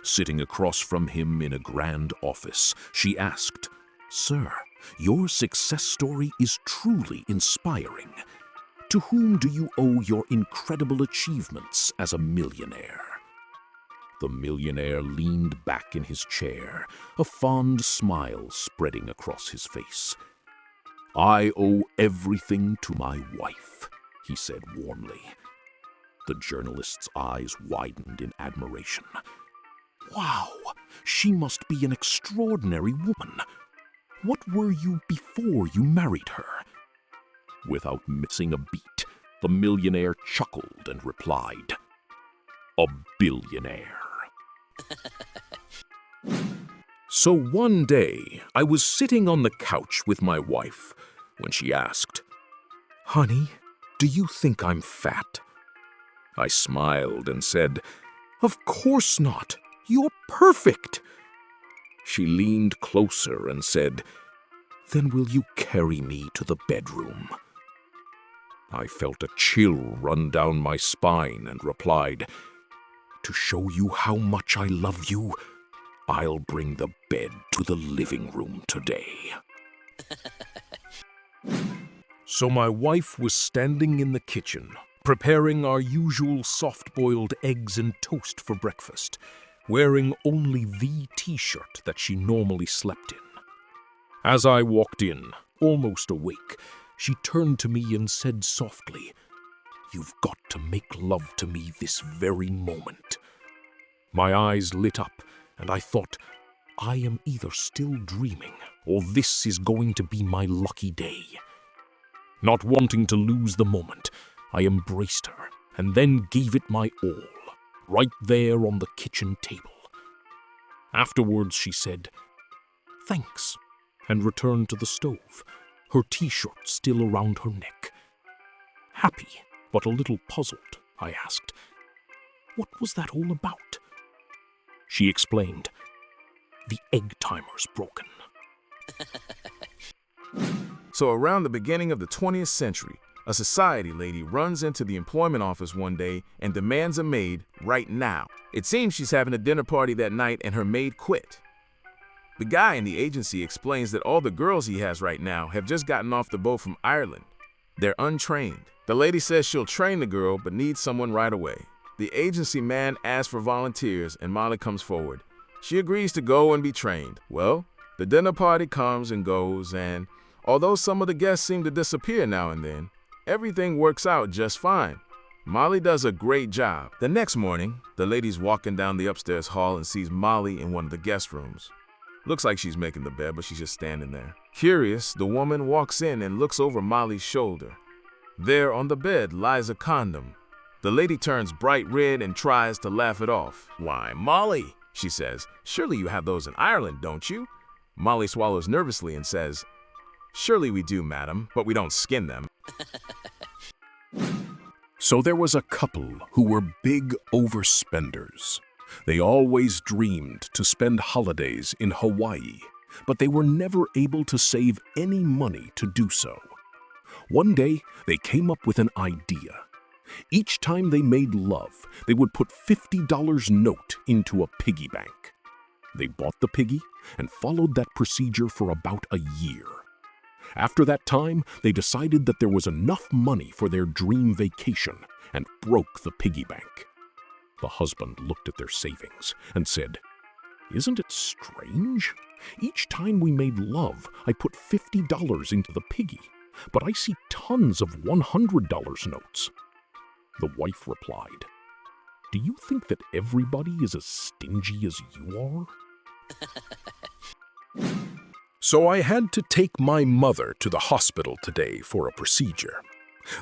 Sitting across from him in a grand office, she asked, "Sir, your success story is truly inspiring. To whom do you owe your incredible achievements as a millionaire?" The millionaire leaned back in his chair, a fond smile spreading across his face. "I owe everything to my wife," he said warmly. The journalist's eyes widened in admiration. "Wow, she must be an extraordinary woman. What were you before you married her?" Without missing a beat, the millionaire chuckled and replied, "A billionaire." So one day, I was sitting on the couch with my wife when she asked, "Honey, do you think I'm fat?" I smiled and said, "Of course not. You're perfect." She leaned closer and said, "Then will you carry me to the bedroom?" I felt a chill run down my spine and replied, "To show you how much I love you, I'll bring the bed to the living room today." So my wife was standing in the kitchen, preparing our usual soft-boiled eggs and toast for breakfast, wearing only the t-shirt that she normally slept in. As I walked in, almost awake, she turned to me and said softly, "You've got to make love to me this very moment." My eyes lit up, and I thought, I am either still dreaming, or this is going to be my lucky day. Not wanting to lose the moment, I embraced her, and then gave it my all, right there on the kitchen table. Afterwards, she said, "Thanks," and returned to the stove, her t-shirt still around her neck. Happy, but a little puzzled, I asked, "What was that all about?" She explained, "The egg timer's broken." So around the beginning of the 20th century, a society lady runs into the employment office one day and demands a maid right now. It seems she's having a dinner party that night and her maid quit. The guy in the agency explains that all the girls he has right now have just gotten off the boat from Ireland. They're untrained. The lady says she'll train the girl but needs someone right away. The agency man asks for volunteers and Molly comes forward. She agrees to go and be trained. Well, the dinner party comes and goes, and although some of the guests seem to disappear now and then, everything works out just fine. Molly does a great job. The next morning, the lady's walking down the upstairs hall and sees Molly in one of the guest rooms. Looks like she's making the bed, but she's just standing there. Curious, the woman walks in and looks over Molly's shoulder. There on the bed lies a condom. The lady turns bright red and tries to laugh it off. "Why, Molly," she says, "surely you have those in Ireland, don't you?" Molly swallows nervously and says, "Surely we do, madam, but we don't skin them." So there was a couple who were big overspenders. They always dreamed to spend holidays in Hawaii, but they were never able to save any money to do so. One day, they came up with an idea. Each time they made love, they would put $50 note into a piggy bank. They bought the piggy and followed that procedure for about a year. After that time, they decided that there was enough money for their dream vacation and broke the piggy bank. The husband looked at their savings and said, "Isn't it strange? Each time we made love, I put $50 into the piggy, but I see tons of $100 notes." The wife replied, "Do you think that everybody is as stingy as you are?" So I had to take my mother to the hospital today for a procedure.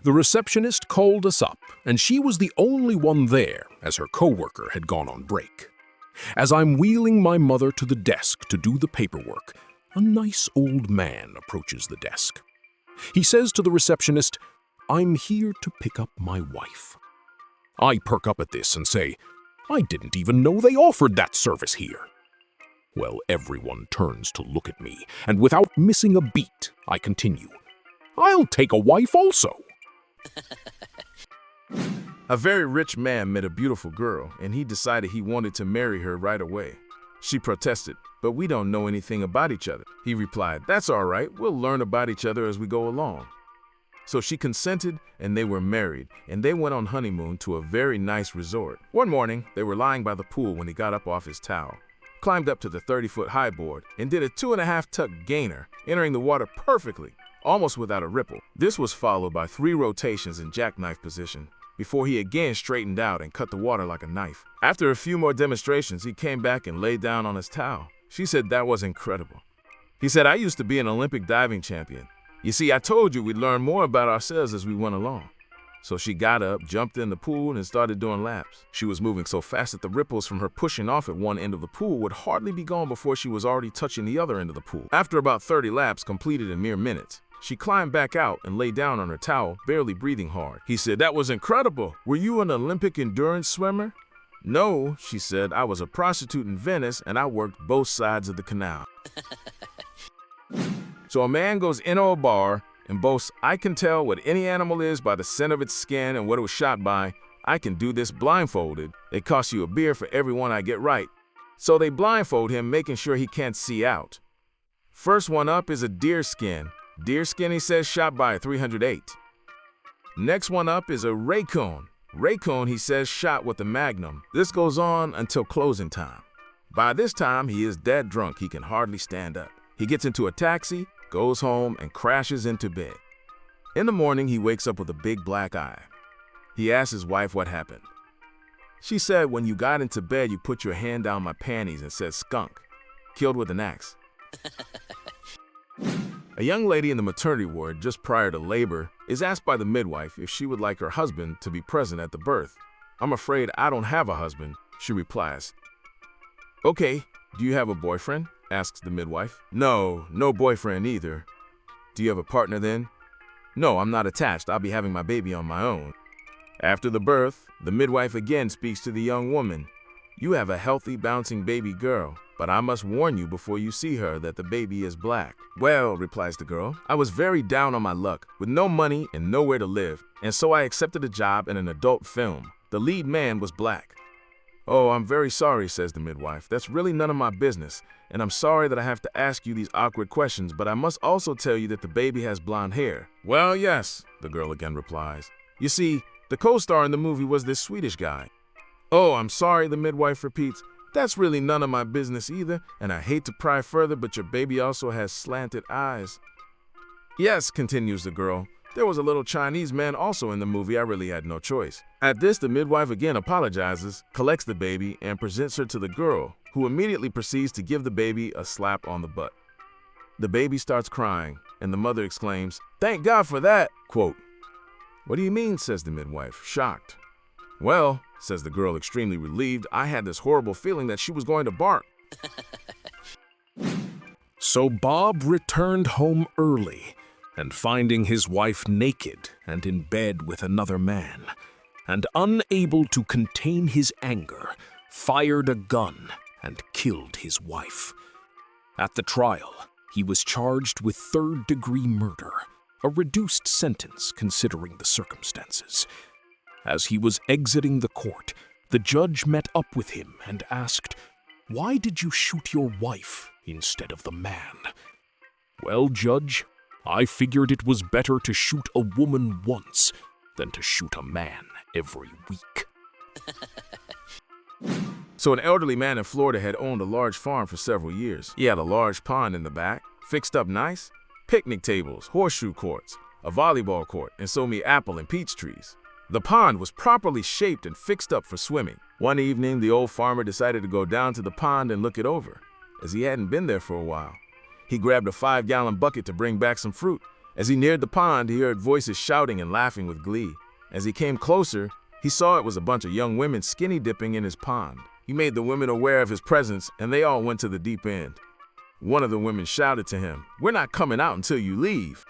The receptionist called us up, and she was the only one there as her coworker had gone on break. As I'm wheeling my mother to the desk to do the paperwork, a nice old man approaches the desk. He says to the receptionist, "I'm here to pick up my wife." I perk up at this and say, "I didn't even know they offered that service here." Well, everyone turns to look at me, and without missing a beat, I continue, "I'll take a wife also." A very rich man met a beautiful girl, and he decided he wanted to marry her right away. She protested, "But we don't know anything about each other." He replied, "That's all right, we'll learn about each other as we go along." So she consented, and they were married, and they went on honeymoon to a very nice resort. One morning, they were lying by the pool when he got up off his towel, climbed up to the 30-foot high board, and did a 2.5 tuck gainer, entering the water perfectly, almost without a ripple. This was followed by 3 rotations in jackknife position, before he again straightened out and cut the water like a knife. After a few more demonstrations, he came back and laid down on his towel. She said that was incredible. He said, "I used to be an Olympic diving champion. You see, I told you we'd learn more about ourselves as we went along." So she got up, jumped in the pool, and started doing laps. She was moving so fast that the ripples from her pushing off at one end of the pool would hardly be gone before she was already touching the other end of the pool. After about 30 laps completed in mere minutes, she climbed back out and lay down on her towel, barely breathing hard. He said, "That was incredible. Were you an Olympic endurance swimmer?" "No," she said, "I was a prostitute in Venice, and I worked both sides of the canal." So a man goes into a bar and boasts, "I can tell what any animal is by the scent of its skin and what it was shot by. I can do this blindfolded. It costs you a beer for every one I get right." So they blindfold him, making sure he can't see out. First one up is a deer skin. Deer skin, he says, shot by a 308. Next one up is a raccoon. Raccoon, he says, shot with a Magnum. This goes on until closing time. By this time, he is dead drunk. He can hardly stand up. He gets into a taxi, goes home, and crashes into bed. In the morning, he wakes up with a big black eye. He asks his wife what happened. She said, "When you got into bed, you put your hand down my panties and said skunk. Killed with an axe." A young lady in the maternity ward just prior to labor is asked by the midwife if she would like her husband to be present at the birth. "I'm afraid I don't have a husband," she replies. "Okay, do you have a boyfriend?" asks the midwife. "No, no boyfriend either." "Do you have a partner then?" "No, I'm not attached. I'll be having my baby on my own." After the birth, the midwife again speaks to the young woman. "You have a healthy, bouncing baby girl, but I must warn you before you see her that the baby is black." "Well," replies the girl, "I was very down on my luck, with no money and nowhere to live, and so I accepted a job in an adult film. The lead man was black." "Oh, I'm very sorry," says the midwife. "That's really none of my business, and I'm sorry that I have to ask you these awkward questions, but I must also tell you that the baby has blonde hair." "Well, yes," the girl again replies. "You see, the co-star in the movie was this Swedish guy." "Oh, I'm sorry," the midwife repeats. "That's really none of my business either, and I hate to pry further, but your baby also has slanted eyes." "Yes," continues the girl, There was a little Chinese man also in the movie. I really had no choice. At this, the midwife again apologizes, collects the baby, and presents her to the girl, who immediately proceeds to give the baby a slap on the butt. The baby starts crying, and the mother exclaims, "Thank God for that!" Quote, "What do you mean?" says the midwife, shocked. "Well," says the girl, extremely relieved, "I had this horrible feeling that she was going to bark." So Bob returned home early, and finding his wife naked and in bed with another man, and unable to contain his anger, fired a gun and killed his wife. At the trial, he was charged with third-degree murder, a reduced sentence considering the circumstances. As he was exiting the court, the judge met up with him and asked, "Why did you shoot your wife instead of the man?" "Well, Judge, I figured it was better to shoot a woman once than to shoot a man every week." So an elderly man in Florida had owned a large farm for several years. He had a large pond in the back, fixed up nice, picnic tables, horseshoe courts, a volleyball court, and so many apple and peach trees. The pond was properly shaped and fixed up for swimming. One evening, the old farmer decided to go down to the pond and look it over, as he hadn't been there for a while. He grabbed a 5-gallon bucket to bring back some fruit. As he neared the pond, he heard voices shouting and laughing with glee. As he came closer, he saw it was a bunch of young women skinny dipping in his pond. He made the women aware of his presence, and they all went to the deep end. One of the women shouted to him, "We're not coming out until you leave."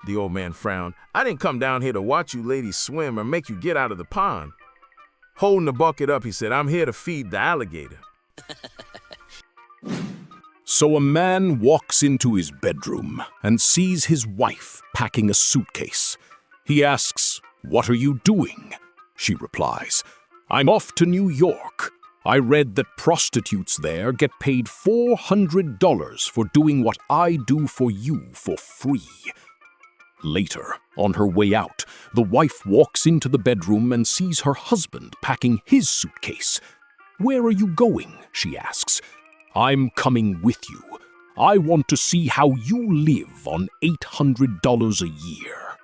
The old man frowned. "I didn't come down here to watch you ladies swim or make you get out of the pond." Holding the bucket up, he said, "I'm here to feed the alligator." So a man walks into his bedroom and sees his wife packing a suitcase. He asks, "What are you doing?" She replies, "I'm off to New York. I read that prostitutes there get paid $400 for doing what I do for you for free." Later, on her way out, the wife walks into the bedroom and sees her husband packing his suitcase. "Where are you going?" she asks. "I'm coming with you. I want to see how you live on $800 a year."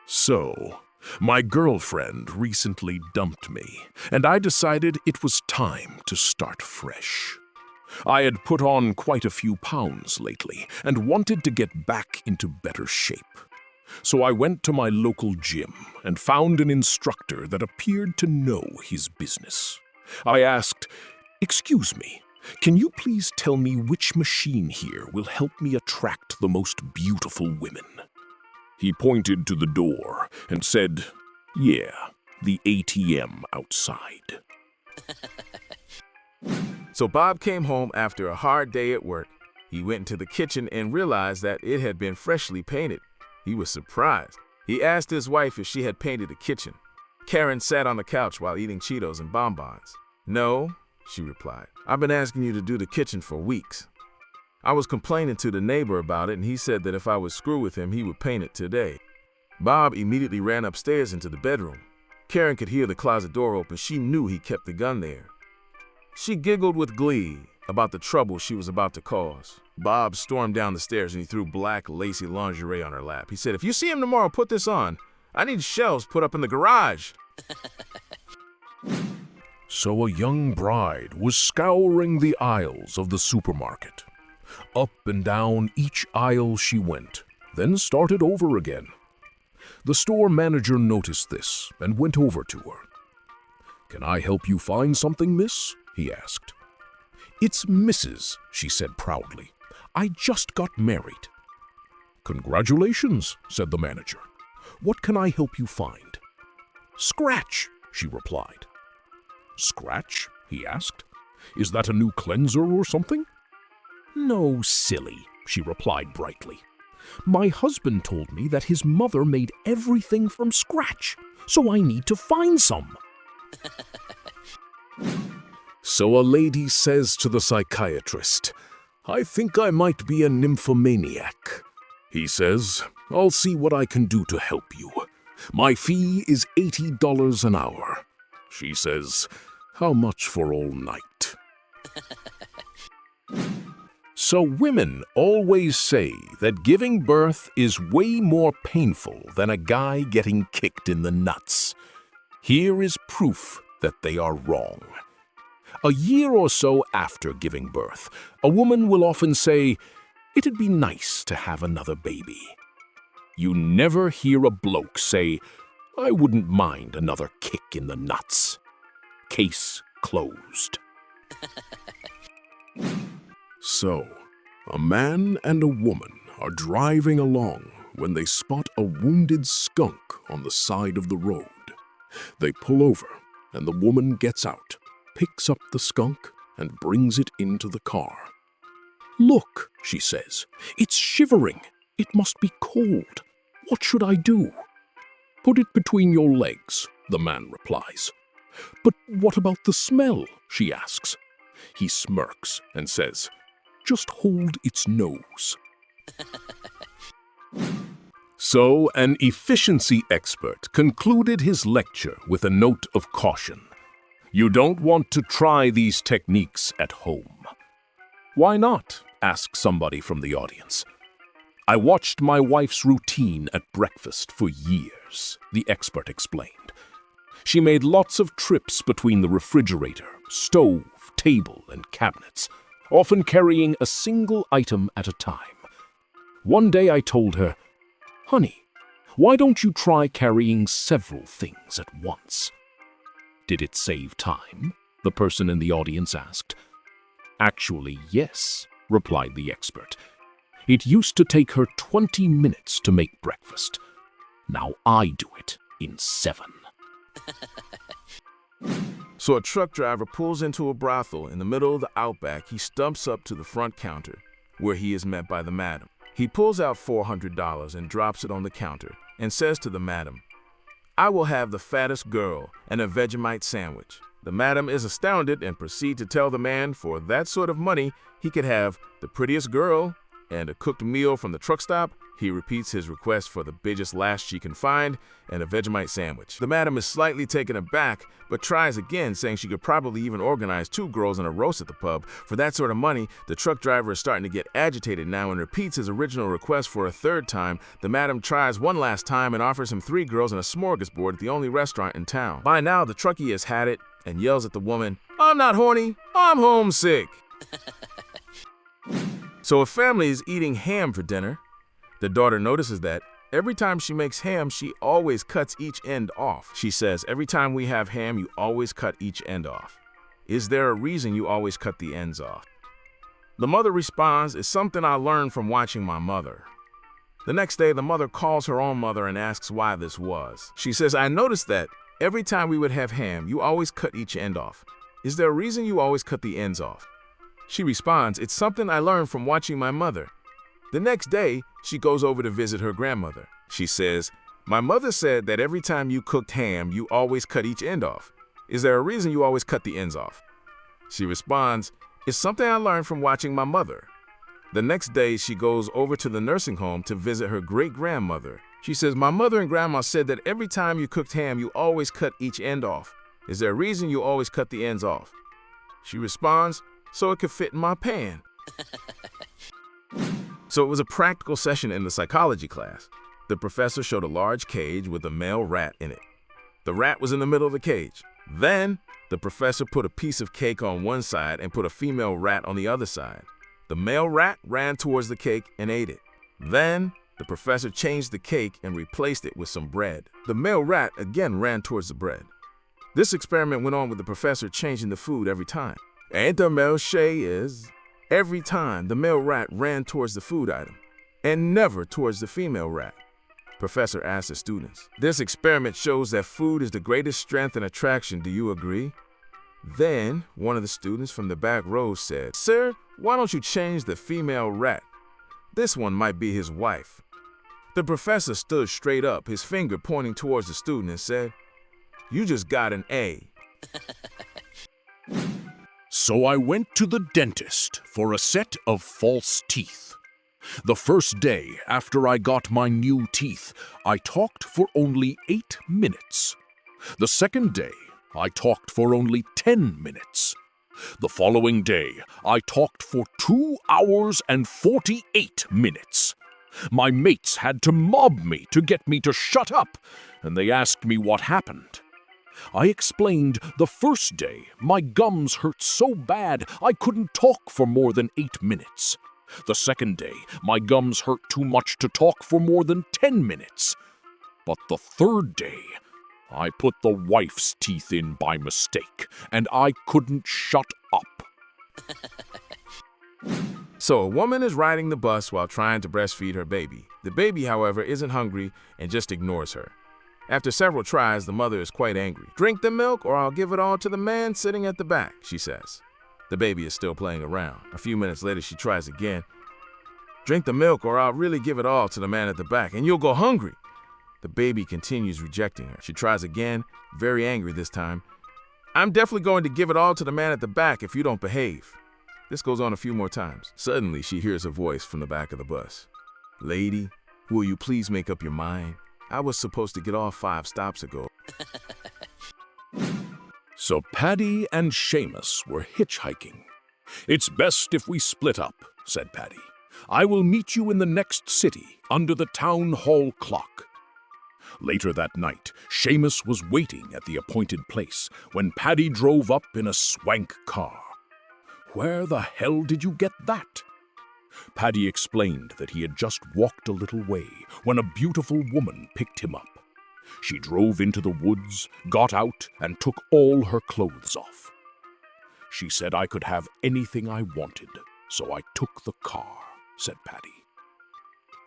So, my girlfriend recently dumped me, and I decided it was time to start fresh. I had put on quite a few pounds lately and wanted to get back into better shape. So I went to my local gym and found an instructor that appeared to know his business. I asked, "Excuse me, can you please tell me which machine here will help me attract the most beautiful women?" He pointed to the door and said, "Yeah, the ATM outside." So Bob came home after a hard day at work. He went into the kitchen and realized that it had been freshly painted. He was surprised. He asked his wife if she had painted the kitchen. Karen sat on the couch while eating Cheetos and bonbons. "No," she replied. "I've been asking you to do the kitchen for weeks. I was complaining to the neighbor about it, and he said that if I would screw with him, he would paint it today." Bob immediately ran upstairs into the bedroom. Karen could hear the closet door open. She knew he kept the gun there. She giggled with glee about the trouble she was about to cause. Bob stormed down the stairs and he threw black, lacy lingerie on her lap. He said, "If you see him tomorrow, put this on. I need shelves put up in the garage." So a young bride was scouring the aisles of the supermarket. Up and down each aisle she went, then started over again. The store manager noticed this and went over to her. "Can I help you find something, miss?" he asked. "It's Mrs.," she said proudly. "I just got married." "Congratulations," said the manager. "What can I help you find?" "Scratch," she replied. "Scratch?" he asked. "Is that a new cleanser or something?" "No, silly," she replied brightly. "My husband told me that his mother made everything from scratch, so I need to find some." So a lady says to the psychiatrist, "I think I might be a nymphomaniac." He says, "I'll see what I can do to help you. My fee is $80 an hour." She says, "How much for all night?" So women always say that giving birth is way more painful than a guy getting kicked in the nuts. Here is proof that they are wrong. A year or so after giving birth, a woman will often say, "It'd be nice to have another baby." You never hear a bloke say, "I wouldn't mind another kick in the nuts." Case closed. So, a man and a woman are driving along when they spot a wounded skunk on the side of the road. They pull over, and the woman gets out, picks up the skunk, and brings it into the car. "Look," she says, "it's shivering. It must be cold. What should I do?" "Put it between your legs," the man replies. "But what about the smell?" she asks. He smirks and says, "Just hold its nose." So, an efficiency expert concluded his lecture with a note of caution. You don't want to try these techniques at home. "Why not?" asked somebody from the audience. "I watched my wife's routine at breakfast for years," the expert explained. "She made lots of trips between the refrigerator, stove, table, and cabinets, often carrying a single item at a time. One day I told her, 'Honey, why don't you try carrying several things at once?'" "Did it save time?" the person in the audience asked. "Actually, yes," replied the expert. "It used to take her 20 minutes to make breakfast. Now I do it in 7. So a truck driver pulls into a brothel in the middle of the outback. He stumps up to the front counter, where he is met by the madam. He pulls out $400 and drops it on the counter and says to the madam, "I will have the fattest girl and a Vegemite sandwich." The madam is astounded and proceeds to tell the man for that sort of money he could have the prettiest girl and a cooked meal from the truck stop. He repeats his request for the biggest lass she can find and a Vegemite sandwich. The madam is slightly taken aback, but tries again, saying she could probably even organize 2 girls and a roast at the pub. For that sort of money, the truck driver is starting to get agitated now and repeats his original request for a 3rd time. The madam tries one last time and offers him 3 girls and a smorgasbord at the only restaurant in town. By now, the truckie has had it and yells at the woman, "I'm not horny, I'm homesick." So a family is eating ham for dinner. The daughter notices that every time she makes ham, she always cuts each end off. She says, "Every time we have ham, you always cut each end off. Is there a reason you always cut the ends off?" The mother responds, "It's something I learned from watching my mother." The next day, the mother calls her own mother and asks why this was. She says, "I noticed that every time we would have ham, you always cut each end off. Is there a reason you always cut the ends off?" She responds, "It's something I learned from watching my mother." The next day, she goes over to visit her grandmother. She says, "My mother said that every time you cooked ham, you always cut each end off. Is there a reason you always cut the ends off?" She responds, "It's something I learned from watching my mother." The next day, she goes over to the nursing home to visit her great-grandmother. She says, "My mother and grandma said that every time you cooked ham, you always cut each end off. Is there a reason you always cut the ends off?" She responds, "So it could fit in my pan." So it was a practical session in the psychology class. The professor showed a large cage with a male rat in it. The rat was in the middle of the cage. Then, the professor put a piece of cake on one side and put a female rat on the other side. The male rat ran towards the cake and ate it. Then, the professor changed the cake and replaced it with some bread. The male rat again ran towards the bread. This experiment went on with the professor changing the food every time. And the male shay is... Every time, the male rat ran towards the food item, and never towards the female rat. Professor asked the students, "This experiment shows that food is the greatest strength and attraction. Do you agree?" Then, one of the students from the back row said, "Sir, why don't you change the female rat? This one might be his wife." The professor stood straight up, his finger pointing towards the student, and said, "You just got an A." So I went to the dentist for a set of false teeth. The first day after I got my new teeth, I talked for only 8 minutes. The second day, I talked for only 10 minutes. The following day, I talked for 2 hours and 48 minutes. My mates had to mob me to get me to shut up, and they asked me what happened. I explained the first day my gums hurt so bad I couldn't talk for more than 8 minutes. The second day, my gums hurt too much to talk for more than 10 minutes. But the third day, I put the wife's teeth in by mistake, and I couldn't shut up. So a woman is riding the bus while trying to breastfeed her baby. The baby, however, isn't hungry and just ignores her. After several tries, the mother is quite angry. "Drink the milk or I'll give it all to the man sitting at the back," she says. The baby is still playing around. A few minutes later, she tries again. "Drink the milk or I'll really give it all to the man at the back and you'll go hungry." The baby continues rejecting her. She tries again, very angry this time. "I'm definitely going to give it all to the man at the back if you don't behave." This goes on a few more times. Suddenly, she hears a voice from the back of the bus. "Lady, will you please make up your mind? I was supposed to get off 5 stops ago." So Paddy and Seamus were hitchhiking. "It's best if we split up," said Paddy. "I will meet you in the next city under the town hall clock." Later that night, Seamus was waiting at the appointed place when Paddy drove up in a swank car. "Where the hell did you get that?" Paddy explained that he had just walked a little way when a beautiful woman picked him up. She drove into the woods, got out, and took all her clothes off. "She said I could have anything I wanted, so I took the car," said Paddy.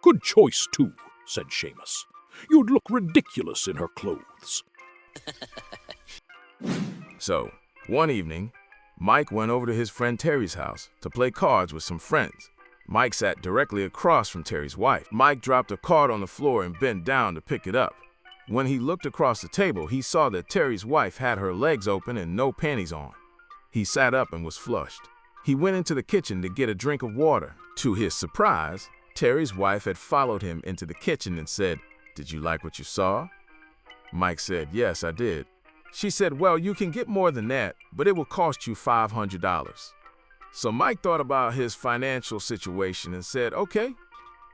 "Good choice, too," said Seamus. "You'd look ridiculous in her clothes." So, one evening, Mike went over to his friend Terry's house to play cards with some friends. Mike sat directly across from Terry's wife. Mike dropped a card on the floor and bent down to pick it up. When he looked across the table, he saw that Terry's wife had her legs open and no panties on. He sat up and was flushed. He went into the kitchen to get a drink of water. To his surprise, Terry's wife had followed him into the kitchen and said, "Did you like what you saw?" Mike said, "Yes, I did." She said, "Well, you can get more than that, but it will cost you $500. So Mike thought about his financial situation and said, "Okay."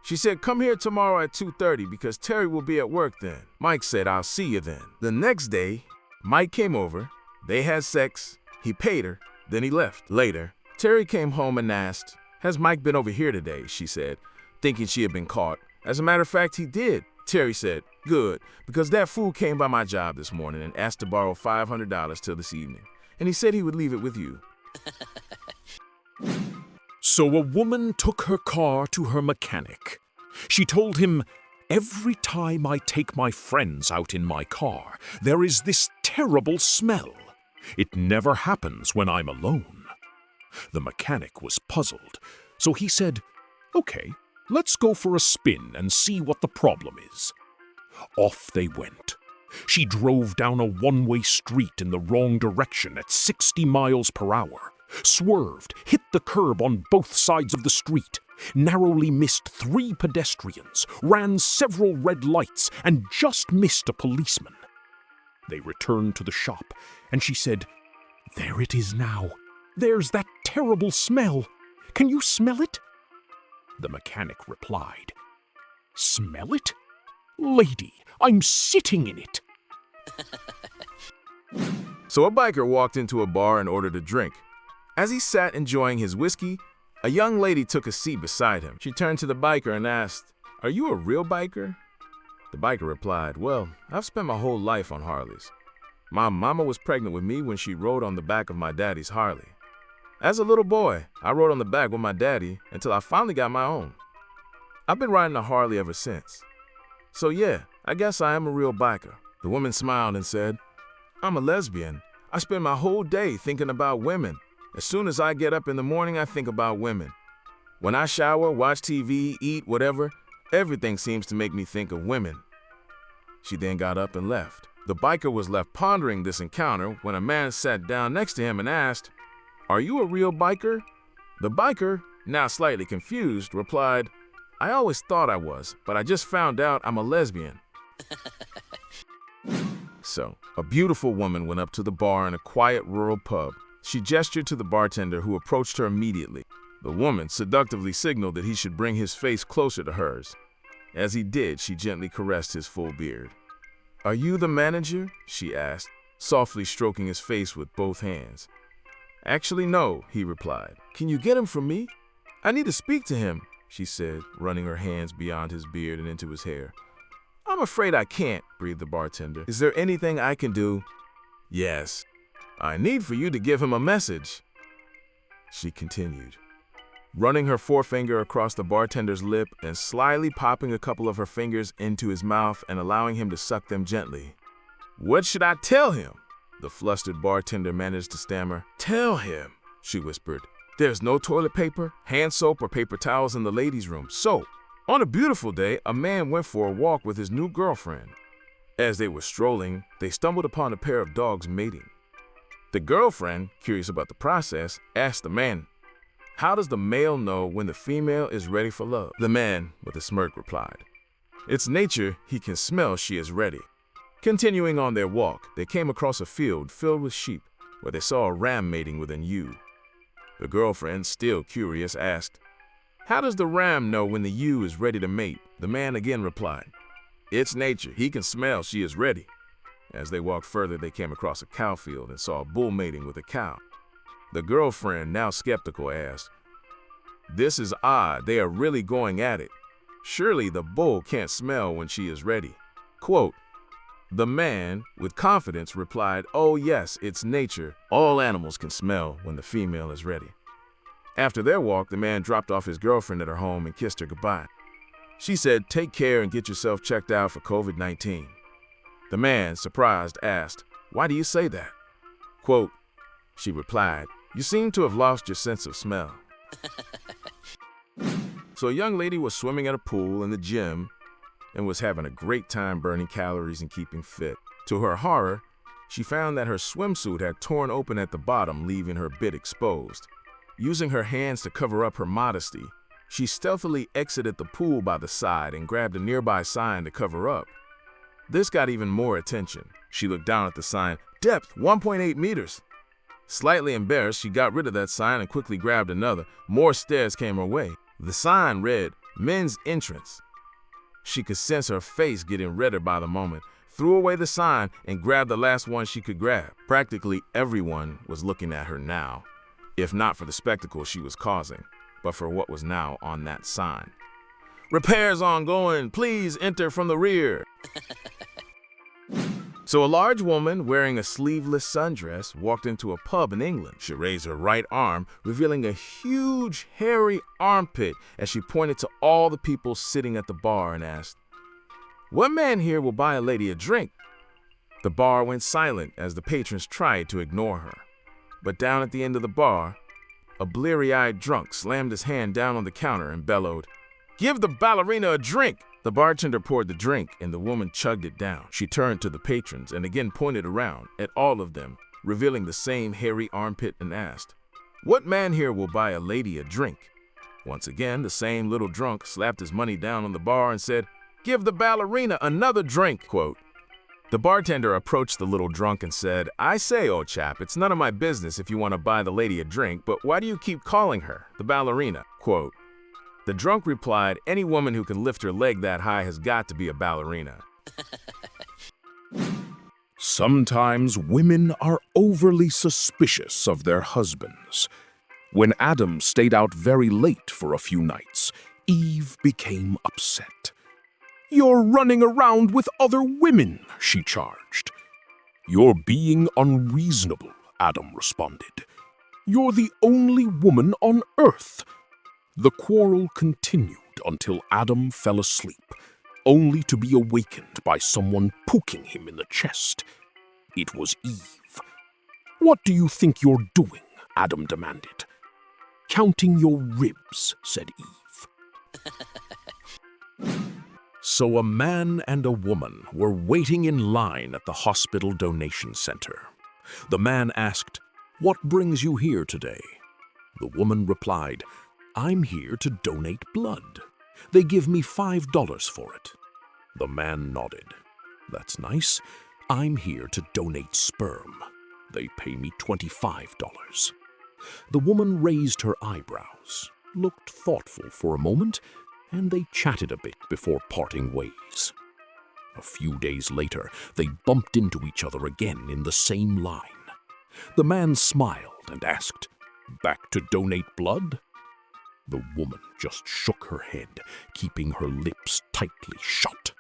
She said, "Come here tomorrow at 2:30 because Terry will be at work then." Mike said, "I'll see you then." The next day, Mike came over. They had sex. He paid her. Then he left. Later, Terry came home and asked, "Has Mike been over here today?" she said, thinking she had been caught. As a matter of fact, he did. Terry said, "Good, because that fool came by my job this morning and asked to borrow $500 till this evening, and he said he would leave it with you." So a woman took her car to her mechanic. She told him, "Every time I take my friends out in my car, there is this terrible smell. It never happens when I'm alone." The mechanic was puzzled, so he said, "Okay, let's go for a spin and see what the problem is." Off they went. She drove down a one-way street in the wrong direction at 60 miles per hour, swerved, hit the curb on both sides of the street, narrowly missed 3 pedestrians, ran several red lights, and just missed a policeman. They returned to the shop, and she said, "There it is now. There's that terrible smell. Can you smell it?" The mechanic replied, "Smell it? Lady, I'm sitting in it." So a biker walked into a bar and ordered a drink. As he sat enjoying his whiskey, a young lady took a seat beside him. She turned to the biker and asked, "Are you a real biker?" The biker replied, "Well, I've spent my whole life on Harleys. My mama was pregnant with me when she rode on the back of my daddy's Harley. As a little boy, I rode on the back with my daddy until I finally got my own. I've been riding a Harley ever since. So yeah, I guess I am a real biker." The woman smiled and said, "I'm a lesbian. I spend my whole day thinking about women. As soon as I get up in the morning, I think about women. When I shower, watch TV, eat, whatever, everything seems to make me think of women." She then got up and left. The biker was left pondering this encounter when a man sat down next to him and asked, "Are you a real biker?" The biker, now slightly confused, replied, "I always thought I was, but I just found out I'm a lesbian." So, a beautiful woman went up to the bar in a quiet rural pub. She gestured to the bartender, who approached her immediately. The woman seductively signaled that he should bring his face closer to hers. As he did, she gently caressed his full beard. "Are you the manager?" she asked, softly stroking his face with both hands. "Actually, no," he replied. "Can you get him for me? I need to speak to him," she said, running her hands beyond his beard and into his hair. "I'm afraid I can't," breathed the bartender. "Is there anything I can do?" "Yes. I need for you to give him a message," she continued, running her forefinger across the bartender's lip and slyly popping a couple of her fingers into his mouth and allowing him to suck them gently. "What should I tell him?" the flustered bartender managed to stammer. "Tell him," she whispered, "there's no toilet paper, hand soap, or paper towels in the ladies' room. So, on a beautiful day, a man went for a walk with his new girlfriend. As they were strolling, they stumbled upon a pair of dogs mating. The girlfriend, curious about the process, asked the man, 'How does the male know when the female is ready for love?' The man, with a smirk, replied, 'It's nature, he can smell she is ready.' Continuing on their walk, they came across a field filled with sheep, where they saw a ram mating with an ewe. The girlfriend, still curious, asked, 'How does the ram know when the ewe is ready to mate?' The man again replied, 'It's nature, he can smell she is ready.' As they walked further, they came across a cow field and saw a bull mating with a cow. The girlfriend, now skeptical, asked, 'This is odd, they are really going at it. Surely the bull can't smell when she is ready.' Quote, the man, with confidence, replied, 'Oh yes, it's nature. All animals can smell when the female is ready.' After their walk, the man dropped off his girlfriend at her home and kissed her goodbye. She said, 'Take care and get yourself checked out for COVID-19. The man, surprised, asked, 'Why do you say that?' Quote, she replied, 'You seem to have lost your sense of smell.' So a young lady was swimming at a pool in the gym and was having a great time burning calories and keeping fit. To her horror, she found that her swimsuit had torn open at the bottom, leaving her bit exposed. Using her hands to cover up her modesty, she stealthily exited the pool by the side and grabbed a nearby sign to cover up. This got even more attention. She looked down at the sign, "Depth 1.8 meters." Slightly embarrassed, she got rid of that sign and quickly grabbed another. More stares came her way. The sign read, "Men's Entrance." She could sense her face getting redder by the moment, threw away the sign, and grabbed the last one she could grab. Practically everyone was looking at her now, if not for the spectacle she was causing, but for what was now on that sign. "Repairs ongoing, please enter from the rear." So a large woman wearing a sleeveless sundress walked into a pub in England. She raised her right arm, revealing a huge, hairy armpit as she pointed to all the people sitting at the bar and asked, "What man here will buy a lady a drink?" The bar went silent as the patrons tried to ignore her. But down at the end of the bar, a bleary-eyed drunk slammed his hand down on the counter and bellowed, "Give the ballerina a drink!" The bartender poured the drink and the woman chugged it down. She turned to the patrons and again pointed around at all of them, revealing the same hairy armpit, and asked, "What man here will buy a lady a drink?" Once again, the same little drunk slapped his money down on the bar and said, "Give the ballerina another drink." Quote, the bartender approached the little drunk and said, "I say, old chap, it's none of my business if you want to buy the lady a drink, but why do you keep calling her the ballerina?" Quote, the drunk replied, "Any woman who can lift her leg that high has got to be a ballerina." Sometimes women are overly suspicious of their husbands. When Adam stayed out very late for a few nights, Eve became upset. "You're running around with other women," she charged. "You're being unreasonable," Adam responded. "You're the only woman on earth." The quarrel continued until Adam fell asleep, only to be awakened by someone poking him in the chest. It was Eve. "What do you think you're doing?" Adam demanded. "Counting your ribs," said Eve. So a man and a woman were waiting in line at the hospital donation center. The man asked, "What brings you here today?" The woman replied, "I'm here to donate blood. They give me $5 for it." The man nodded. "That's nice. I'm here to donate sperm. They pay me $25. The woman raised her eyebrows, looked thoughtful for a moment, and they chatted a bit before parting ways. A few days later, they bumped into each other again in the same line. The man smiled and asked, "Back to donate blood?" The woman just shook her head, keeping her lips tightly shut.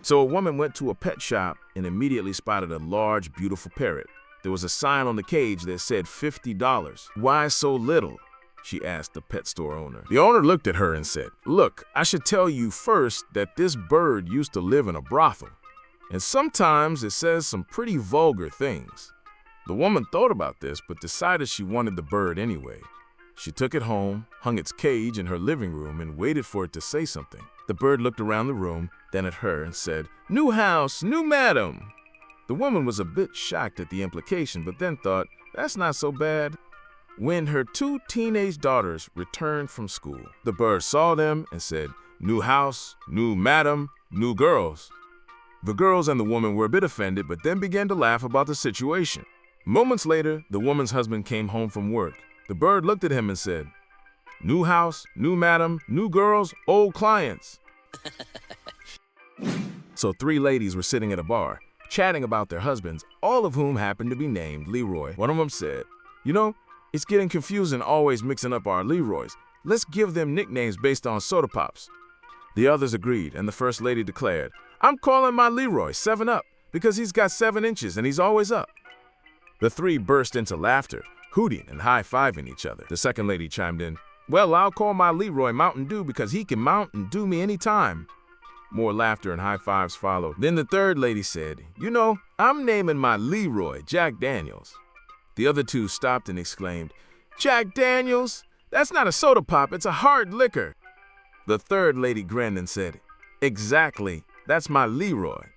So a woman went to a pet shop and immediately spotted a large, beautiful parrot. There was a sign on the cage that said $50. "Why so little?" she asked the pet store owner. The owner looked at her and said, "Look, I should tell you first that this bird used to live in a brothel, and sometimes it says some pretty vulgar things." The woman thought about this, but decided she wanted the bird anyway. She took it home, hung its cage in her living room, and waited for it to say something. The bird looked around the room, then at her, and said, "New house, new madam." The woman was a bit shocked at the implication, but then thought, that's not so bad. When her 2 teenage daughters returned from school, the bird saw them and said, "New house, new madam, new girls." The girls and the woman were a bit offended, but then began to laugh about the situation. Moments later, the woman's husband came home from work. The bird looked at him and said, "New house, new madam, new girls, old clients." So 3 ladies were sitting at a bar, chatting about their husbands, all of whom happened to be named Leroy. One of them said, "You know, it's getting confusing always mixing up our Leroys. Let's give them nicknames based on soda pops." The others agreed, and the first lady declared, "I'm calling my Leroy 7-Up because he's got 7 inches and he's always up." The 3 burst into laughter, hooting and high-fiving each other. The second lady chimed in, "Well, I'll call my Leroy Mountain Dew because he can mount and do me anytime." More laughter and high fives followed. Then the third lady said, "You know, I'm naming my Leroy Jack Daniels." The other 2 stopped and exclaimed, "Jack Daniels? That's not a soda pop, it's a hard liquor." The third lady grinned and said, "Exactly, that's my Leroy."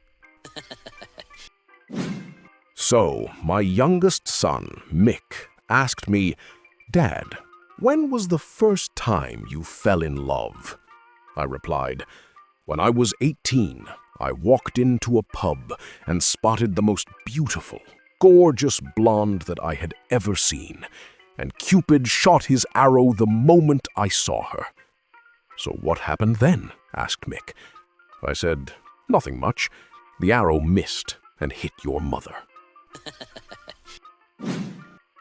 So, my youngest son, Mick, asked me, "Dad, when was the first time you fell in love?" I replied, "When I was 18, I walked into a pub and spotted the most beautiful, gorgeous blonde that I had ever seen, and Cupid shot his arrow the moment I saw her." "So what happened then?" asked Mick. I said, "Nothing much. The arrow missed and hit your mother."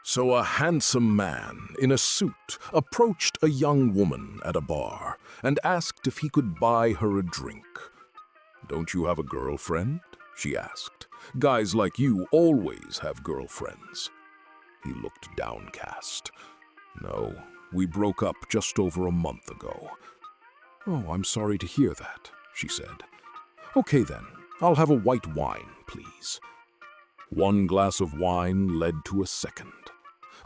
So a handsome man in a suit approached a young woman at a bar and asked if he could buy her a drink. "Don't you have a girlfriend?" she asked. "Guys like you always have girlfriends." He looked downcast. "No, we broke up just over a month ago." "Oh, I'm sorry to hear that," she said. "Okay then, I'll have a white wine, please." One glass of wine led to a second.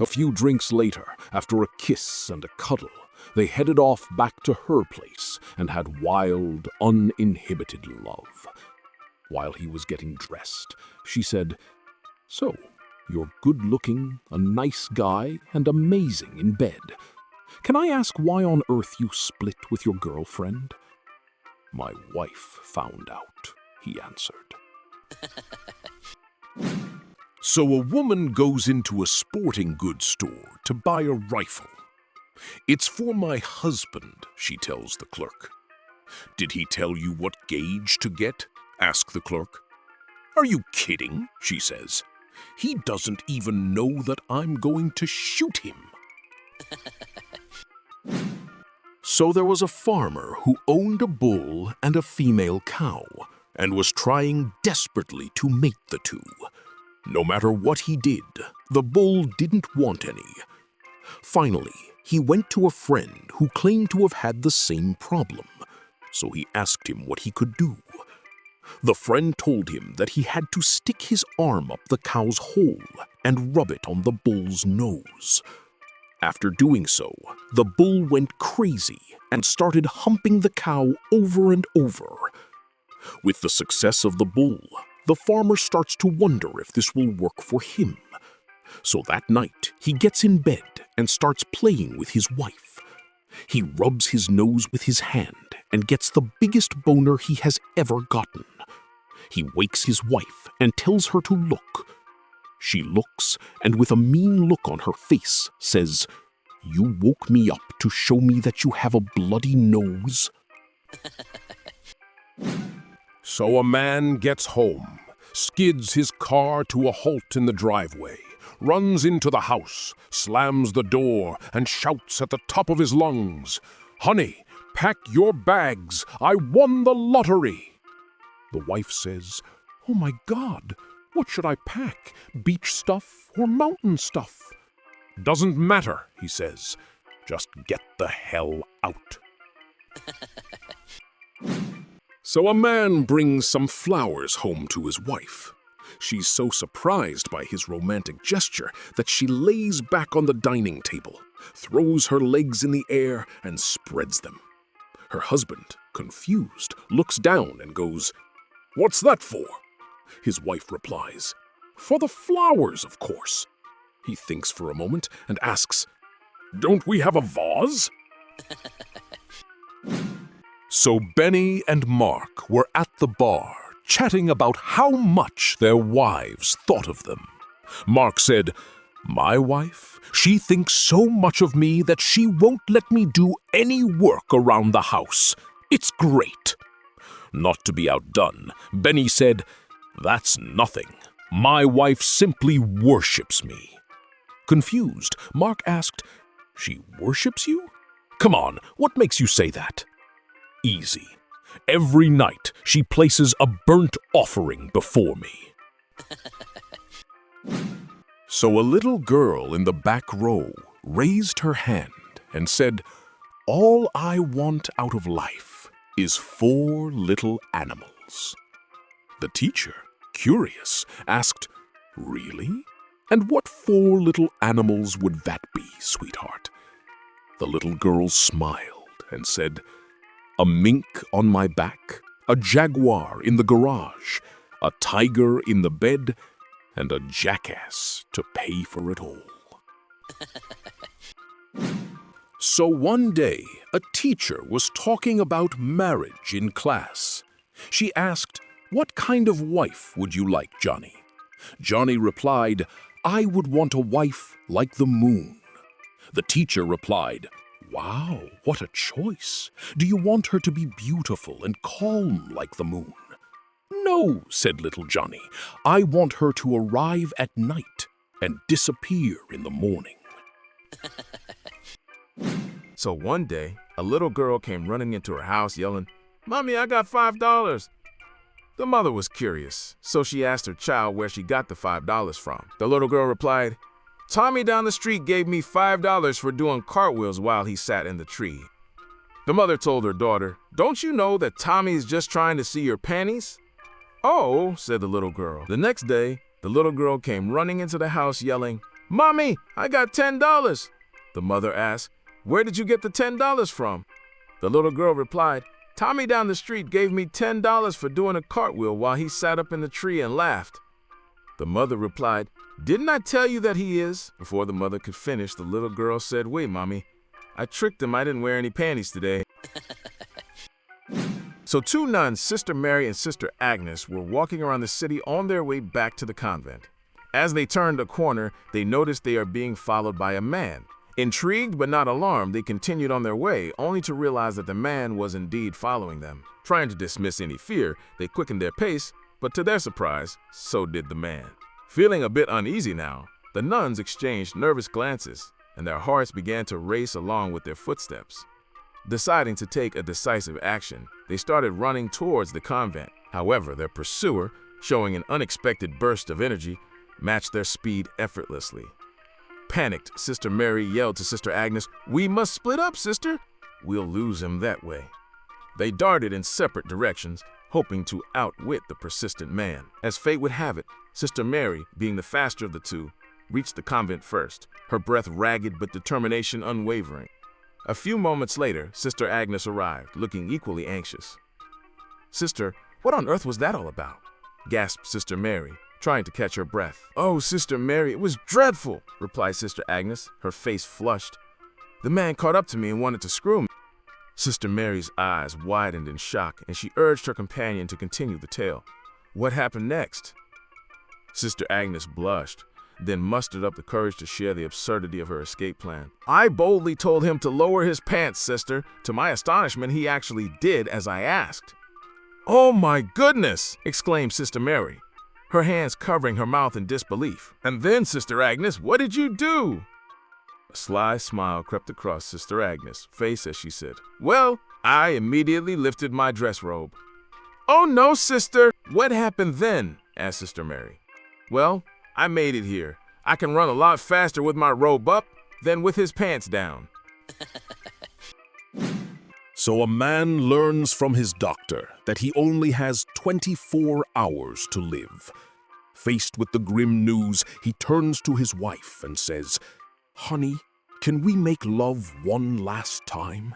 A few drinks later, after a kiss and a cuddle, they headed off back to her place and had wild, uninhibited love. While he was getting dressed, she said, "So, you're good-looking, a nice guy, and amazing in bed. Can I ask why on earth you split with your girlfriend?" "My wife found out," he answered. So a woman goes into a sporting goods store to buy a rifle. "It's for my husband," she tells the clerk. "Did he tell you what gauge to get?" asks the clerk. "Are you kidding?" she says. "He doesn't even know that I'm going to shoot him." So there was a farmer who owned a bull and a female cow and was trying desperately to mate the 2. No matter what he did, the bull didn't want any. Finally, he went to a friend who claimed to have had the same problem, so he asked him what he could do. The friend told him that he had to stick his arm up the cow's hole and rub it on the bull's nose. After doing so, the bull went crazy and started humping the cow over and over. With the success of the bull, the farmer starts to wonder if this will work for him. So that night, he gets in bed and starts playing with his wife. He rubs his nose with his hand and gets the biggest boner he has ever gotten. He wakes his wife and tells her to look. She looks, and with a mean look on her face, says, "You woke me up to show me that you have a bloody nose?" So a man gets home, skids his car to a halt in the driveway, runs into the house, slams the door, and shouts at the top of his lungs, "Honey, pack your bags. I won the lottery." The wife says, "Oh my God, what should I pack? Beach stuff or mountain stuff?" "Doesn't matter," he says. "Just get the hell out." So a man brings some flowers home to his wife. She's so surprised by his romantic gesture that she lays back on the dining table, throws her legs in the air, and spreads them. Her husband, confused, looks down and goes, "What's that for?" His wife replies, "For the flowers, of course." He thinks for a moment and asks, "Don't we have a vase?" So Benny and Mark were at the bar, chatting about how much their wives thought of them. Mark said, "My wife, she thinks so much of me that she won't let me do any work around the house. It's great." Not to be outdone, Benny said, "That's nothing. My wife simply worships me." Confused, Mark asked, "She worships you? Come on, what makes you say that?" "Easy. Every night she places a burnt offering before me." So a little girl in the back row raised her hand and said, "All I want out of life is 4 little animals." The teacher, curious, asked, "Really? And what 4 little animals would that be, sweetheart?" The little girl smiled and said, "A mink on my back, a jaguar in the garage, a tiger in the bed, and a jackass to pay for it all." So one day, a teacher was talking about marriage in class. She asked, "What kind of wife would you like, Johnny?" Johnny replied, "I would want a wife like the moon." The teacher replied, "Wow, what a choice. Do you want her to be beautiful and calm like the moon?" "No," said little Johnny. "I want her to arrive at night and disappear in the morning." So one day, a little girl came running into her house yelling, "Mommy, I got $5. The mother was curious, so she asked her child where she got the $5 from. The little girl replied, "Tommy down the street gave me $5 for doing cartwheels while he sat in the tree." The mother told her daughter, "Don't you know that Tommy's just trying to see your panties?" "Oh," said the little girl. The next day, the little girl came running into the house yelling, "Mommy, I got $10. The mother asked, "Where did you get the $10 from?" The little girl replied, "Tommy down the street gave me $10 for doing a cartwheel while he sat up in the tree and laughed." The mother replied, "Didn't I tell you that he is?" Before the mother could finish, the little girl said, "Wait, Mommy, I tricked him. I didn't wear any panties today." So 2 nuns, Sister Mary and Sister Agnes, were walking around the city on their way back to the convent. As they turned a corner, they noticed they are being followed by a man. Intrigued but not alarmed, they continued on their way, only to realize that the man was indeed following them. Trying to dismiss any fear, they quickened their pace, but to their surprise, so did the man. Feeling a bit uneasy now, the nuns exchanged nervous glances, and their hearts began to race along with their footsteps. Deciding to take a decisive action, they started running towards the convent. However, their pursuer, showing an unexpected burst of energy, matched their speed effortlessly. Panicked, Sister Mary yelled to Sister Agnes, "We must split up, sister. We'll lose him that way." They darted in separate directions, hoping to outwit the persistent man. As fate would have it, Sister Mary, being the faster of the two, reached the convent first, her breath ragged but determination unwavering. A few moments later, Sister Agnes arrived, looking equally anxious. "Sister, what on earth was that all about?" gasped Sister Mary, trying to catch her breath. "Oh, Sister Mary, it was dreadful," replied Sister Agnes, her face flushed. "The man caught up to me and wanted to screw me." Sister Mary's eyes widened in shock, and she urged her companion to continue the tale. What happened next? Sister Agnes blushed, then mustered up the courage to share the absurdity of her escape plan. I boldly told him to lower his pants, sister. To my astonishment, he actually did as I asked. Oh my goodness! Exclaimed Sister Mary, her hands covering her mouth in disbelief. And then, Sister Agnes, what did you do? A sly smile crept across Sister Agnes' face as she said, Well, I immediately lifted my dress robe. Oh no, sister! What happened then? Asked Sister Mary. Well, I made it here. I can run a lot faster with my robe up than with his pants down. So a man learns from his doctor that he only has 24 hours to live. Faced with the grim news, he turns to his wife and says, Honey, can we make love one last time?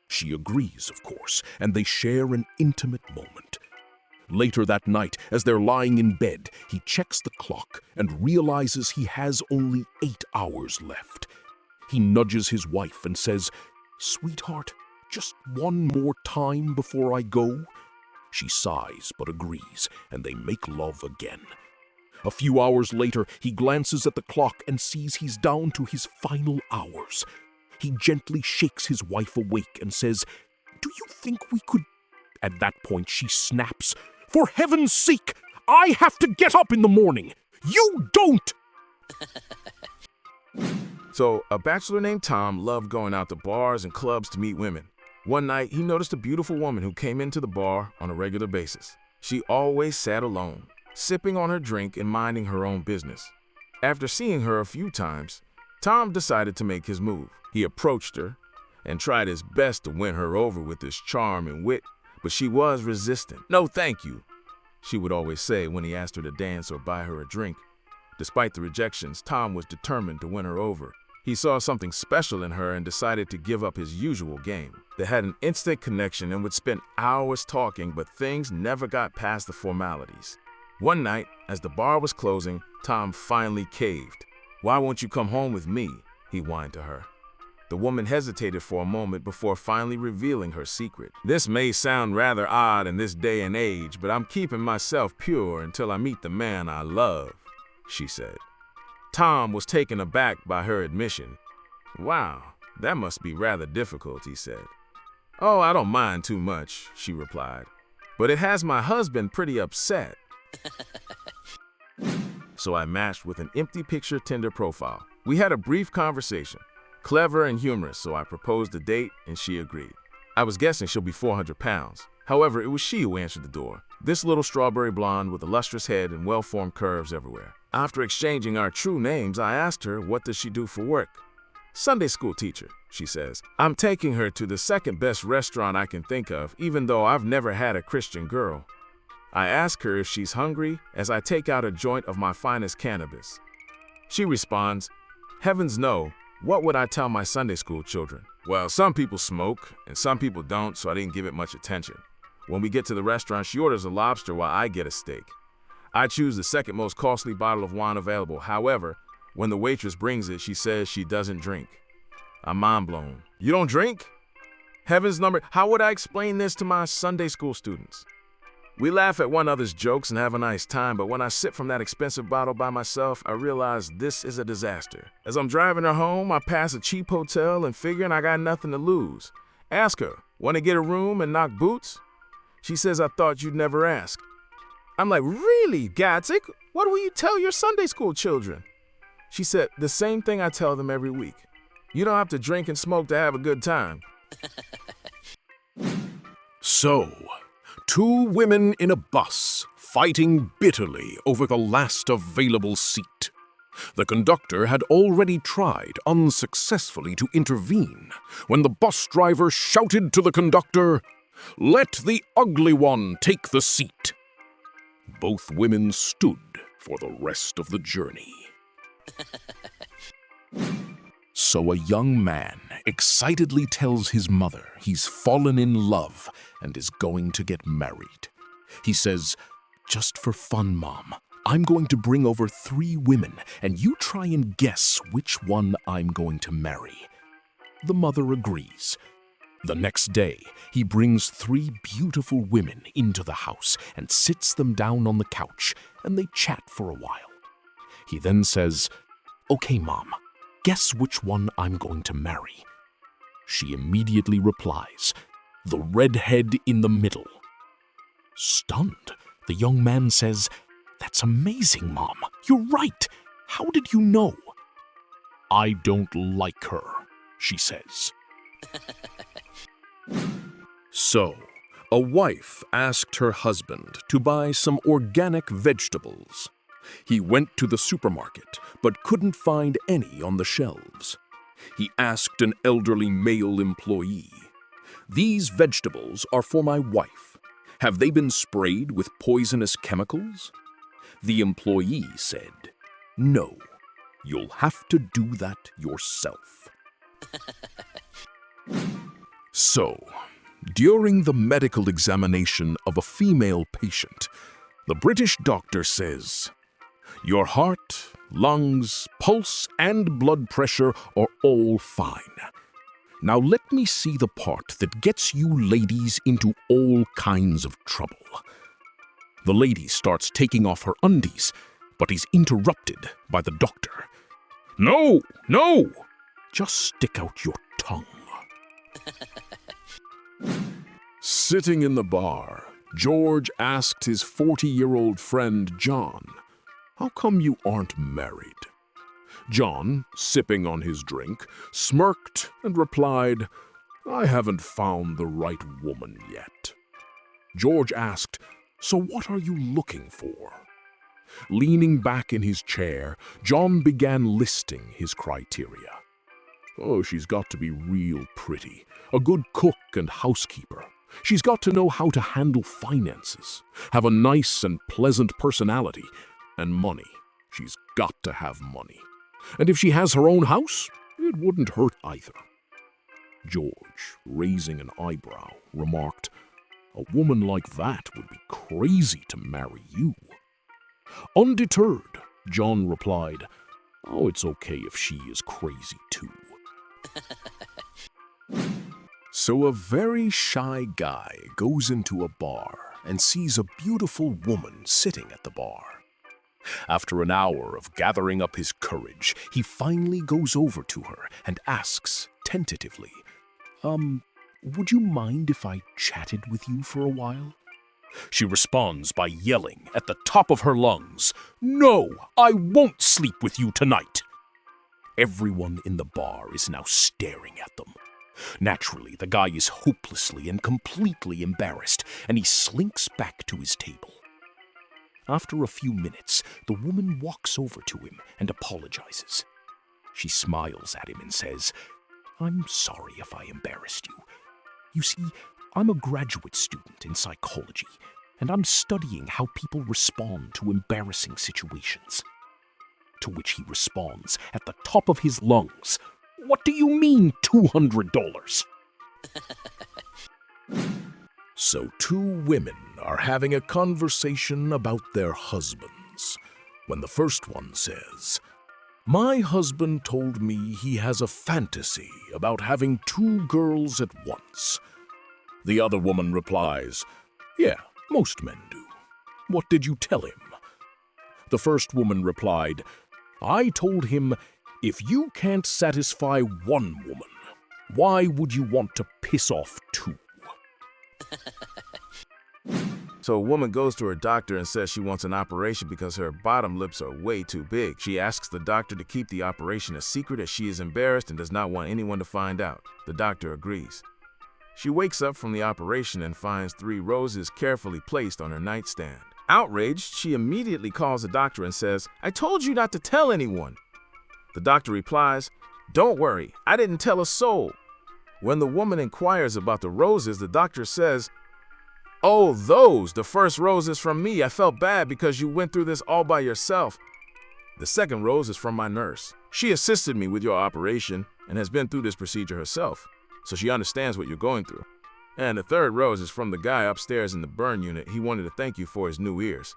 She agrees, of course, and they share an intimate moment. Later that night, as they're lying in bed, he checks the clock and realizes he has only 8 hours left. He nudges his wife and says, Sweetheart, just one more time before I go? She sighs but agrees, and they make love again. A few hours later, he glances at the clock and sees he's down to his final hours. He gently shakes his wife awake and says, Do you think we could... At that point, she snaps, For heaven's sake, I have to get up in the morning. You don't! So, a bachelor named Tom loved going out to bars and clubs to meet women. One night, he noticed a beautiful woman who came into the bar on a regular basis. She always sat alone, sipping on her drink and minding her own business. After seeing her a few times, Tom decided to make his move. He approached her and tried his best to win her over with his charm and wit, but she was resistant. No, thank you, she would always say when he asked her to dance or buy her a drink. Despite the rejections, Tom was determined to win her over. He saw something special in her and decided to give up his usual game. They had an instant connection and would spend hours talking, but things never got past the formalities. One night, as the bar was closing, Tom finally caved. Why won't you come home with me? He whined to her. The woman hesitated for a moment before finally revealing her secret. This may sound rather odd in this day and age, but I'm keeping myself pure until I meet the man I love, she said. Tom was taken aback by her admission. Wow, that must be rather difficult, he said. Oh, I don't mind too much, she replied, but it has my husband pretty upset. So I matched with an empty picture Tinder profile. We had a brief conversation, clever and humorous, so I proposed a date and she agreed. I was guessing she'll be 400 pounds. However, it was she who answered the door. This little strawberry blonde with a lustrous head and well-formed curves everywhere. After exchanging our true names, I asked her, what does she do for work? Sunday school teacher, she says. I'm taking her to the second best restaurant I can think of, even though I've never had a Christian girl. I ask her if she's hungry as I take out a joint of my finest cannabis. She responds, Heavens no, what would I tell my Sunday school children? Well, some people smoke and some people don't, so I didn't give it much attention. When we get to the restaurant, she orders a lobster while I get a steak. I choose the second most costly bottle of wine available. However, when the waitress brings it, she says she doesn't drink. I'm mind blown. You don't drink? Heaven's number. How would I explain this to my Sunday school students? We laugh at one another's jokes and have a nice time, but when I sip from that expensive bottle by myself, I realize this is a disaster. As I'm driving her home, I pass a cheap hotel and figuring I got nothing to lose. Ask her, want to get a room and knock boots? She says, I thought you'd never ask. I'm like, really, Gatzik? What will you tell your Sunday school children? She said, the same thing I tell them every week. You don't have to drink and smoke to have a good time. So, two women in a bus fighting bitterly over the last available seat. The conductor had already tried unsuccessfully to intervene when the bus driver shouted to the conductor, "Let the ugly one take the seat." Both women stood for the rest of the journey. So a young man excitedly tells his mother he's fallen in love and is going to get married. He says, "Just for fun, Mom, I'm going to bring over 3 women, and you try and guess which one I'm going to marry." The mother agrees. The next day, he brings 3 beautiful women into the house and sits them down on the couch, and they chat for a while. He then says, "Okay, Mom, guess which one I'm going to marry." She immediately replies, "The redhead in the middle." Stunned, the young man says, "That's amazing, Mom. You're right. How did you know?" "I don't like her," she says. So, a wife asked her husband to buy some organic vegetables. He went to the supermarket, but couldn't find any on the shelves. He asked an elderly male employee, "These vegetables are for my wife. Have they been sprayed with poisonous chemicals?" The employee said, "No, you'll have to do that yourself." So, during the medical examination of a female patient, the British doctor says, "Your heart, lungs, pulse, and blood pressure are all fine. Now let me see the part that gets you ladies into all kinds of trouble." The lady starts taking off her undies, but is interrupted by the doctor. "No, no! Just stick out your tongue." Sitting in the bar, George asked his 40-year-old friend John, "How come you aren't married?" John, sipping on his drink, smirked and replied, "I haven't found the right woman yet." George asked, "So what are you looking for?" Leaning back in his chair, John began listing his criteria. "Oh, she's got to be real pretty, a good cook and housekeeper. She's got to know how to handle finances, have a nice and pleasant personality, and money. She's got to have money. And if she has her own house, it wouldn't hurt either." George, raising an eyebrow, remarked, "A woman like that would be crazy to marry you." Undeterred, John replied, "Oh, it's okay if she is crazy too." So a very shy guy goes into a bar and sees a beautiful woman sitting at the bar. After an hour of gathering up his courage, he finally goes over to her and asks tentatively, "Would you mind if I chatted with you for a while?" She responds by yelling at the top of her lungs, "No, I won't sleep with you tonight." Everyone in the bar is now staring at them. Naturally, the guy is hopelessly and completely embarrassed, and he slinks back to his table. After a few minutes, the woman walks over to him and apologizes. She smiles at him and says, "I'm sorry if I embarrassed you. You see, I'm a graduate student in psychology, and I'm studying how people respond to embarrassing situations." To which he responds at the top of his lungs, "What do you mean, $200? So 2 women are having a conversation about their husbands, when the first one says, "My husband told me he has a fantasy about having 2 girls at once." The other woman replies, "Yeah, most men do. What did you tell him?" The first woman replied, "I told him, if you can't satisfy one woman, why would you want to piss off 2? So a woman goes to her doctor and says she wants an operation because her bottom lips are way too big. She asks the doctor to keep the operation a secret as she is embarrassed and does not want anyone to find out. The doctor agrees. She wakes up from the operation and finds 3 roses carefully placed on her nightstand. Outraged, she immediately calls the doctor and says, "I told you not to tell anyone." The doctor replies, "Don't worry, I didn't tell a soul." When the woman inquires about the roses, the doctor says, "Oh, those, the first rose is from me. I felt bad because you went through this all by yourself. The second rose is from my nurse. She assisted me with your operation and has been through this procedure herself, so she understands what you're going through. And the third rose is from the guy upstairs in the burn unit. He wanted to thank you for his new ears."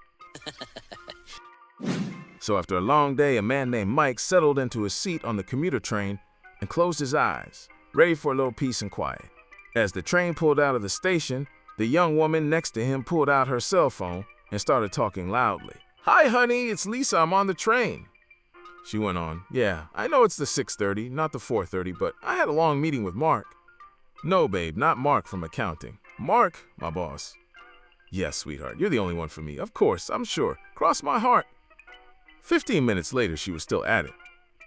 So after a long day, a man named Mike settled into his seat on the commuter train and closed his eyes, ready for a little peace and quiet. As the train pulled out of the station, the young woman next to him pulled out her cell phone and started talking loudly. "Hi, honey, it's Lisa. I'm on the train." She went on, "Yeah, I know it's the 6:30, not the 4:30, but I had a long meeting with Mark." "No, babe, not Mark from accounting. Mark, my boss." "Yes, sweetheart, you're the only one for me. Of course, I'm sure. Cross my heart." 15 minutes later, she was still at it,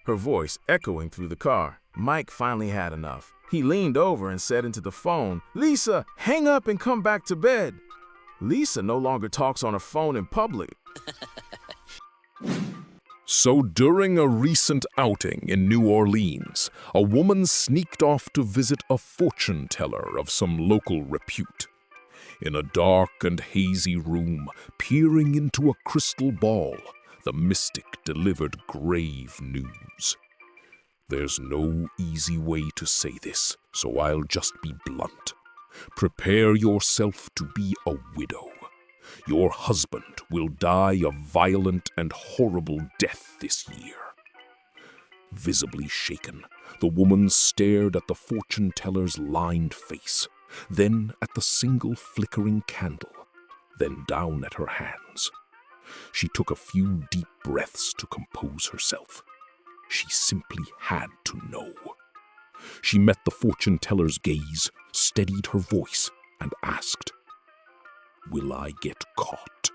her voice echoing through the car. Mike finally had enough. He leaned over and said into the phone, "Lisa, hang up and come back to bed." Lisa no longer talks on her phone in public. So during a recent outing in New Orleans, a woman sneaked off to visit a fortune teller of some local repute. In a dark and hazy room, peering into a crystal ball, the mystic delivered grave news. There's no easy way to say this, so I'll just be blunt. Prepare yourself to be a widow. Your husband will die a violent and horrible death this year. Visibly shaken, the woman stared at the fortune teller's lined face, then at the single flickering candle, then down at her hands. She took a few deep breaths to compose herself. She simply had to know. She met the fortune teller's gaze, steadied her voice, and asked, "Will I get caught?"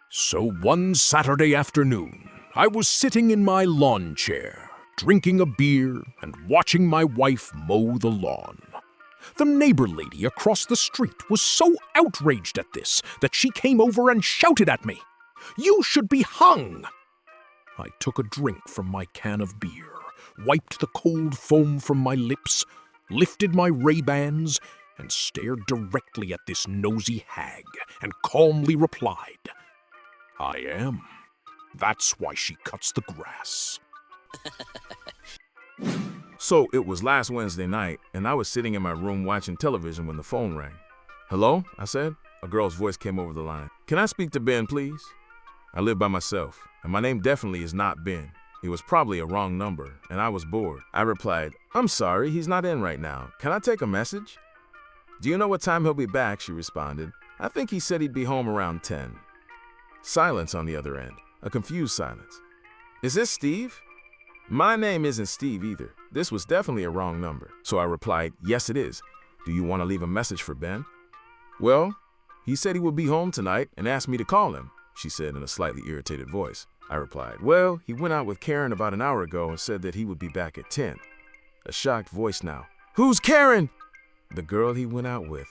So one Saturday afternoon, I was sitting in my lawn chair, drinking a beer and watching my wife mow the lawn. The neighbor lady across the street was so outraged at this that she came over and shouted at me, "You should be hung!" I took a drink from my can of beer, wiped the cold foam from my lips, lifted my Ray-Bans, and stared directly at this nosy hag and calmly replied, "I am. That's why she cuts the grass." So it was last Wednesday night, and I was sitting in my room watching television when the phone rang. "Hello?" I said. A girl's voice came over the line. "Can I speak to Ben, please?" I live by myself, and my name definitely is not Ben. It was probably a wrong number, and I was bored. I replied, "I'm sorry, he's not in right now. Can I take a message?" "Do you know what time he'll be back?" she responded. "I think he said he'd be home around 10. Silence on the other end, a confused silence. "Is this Steve?" My name isn't Steve either. This was definitely a wrong number. So I replied, "Yes, it is. Do you want to leave a message for Ben?" "Well, he said he would be home tonight and asked me to call him," she said in a slightly irritated voice. I replied, "Well, he went out with Karen about an hour ago and said that he would be back at 10. A shocked voice now. "Who's Karen?" "The girl he went out with."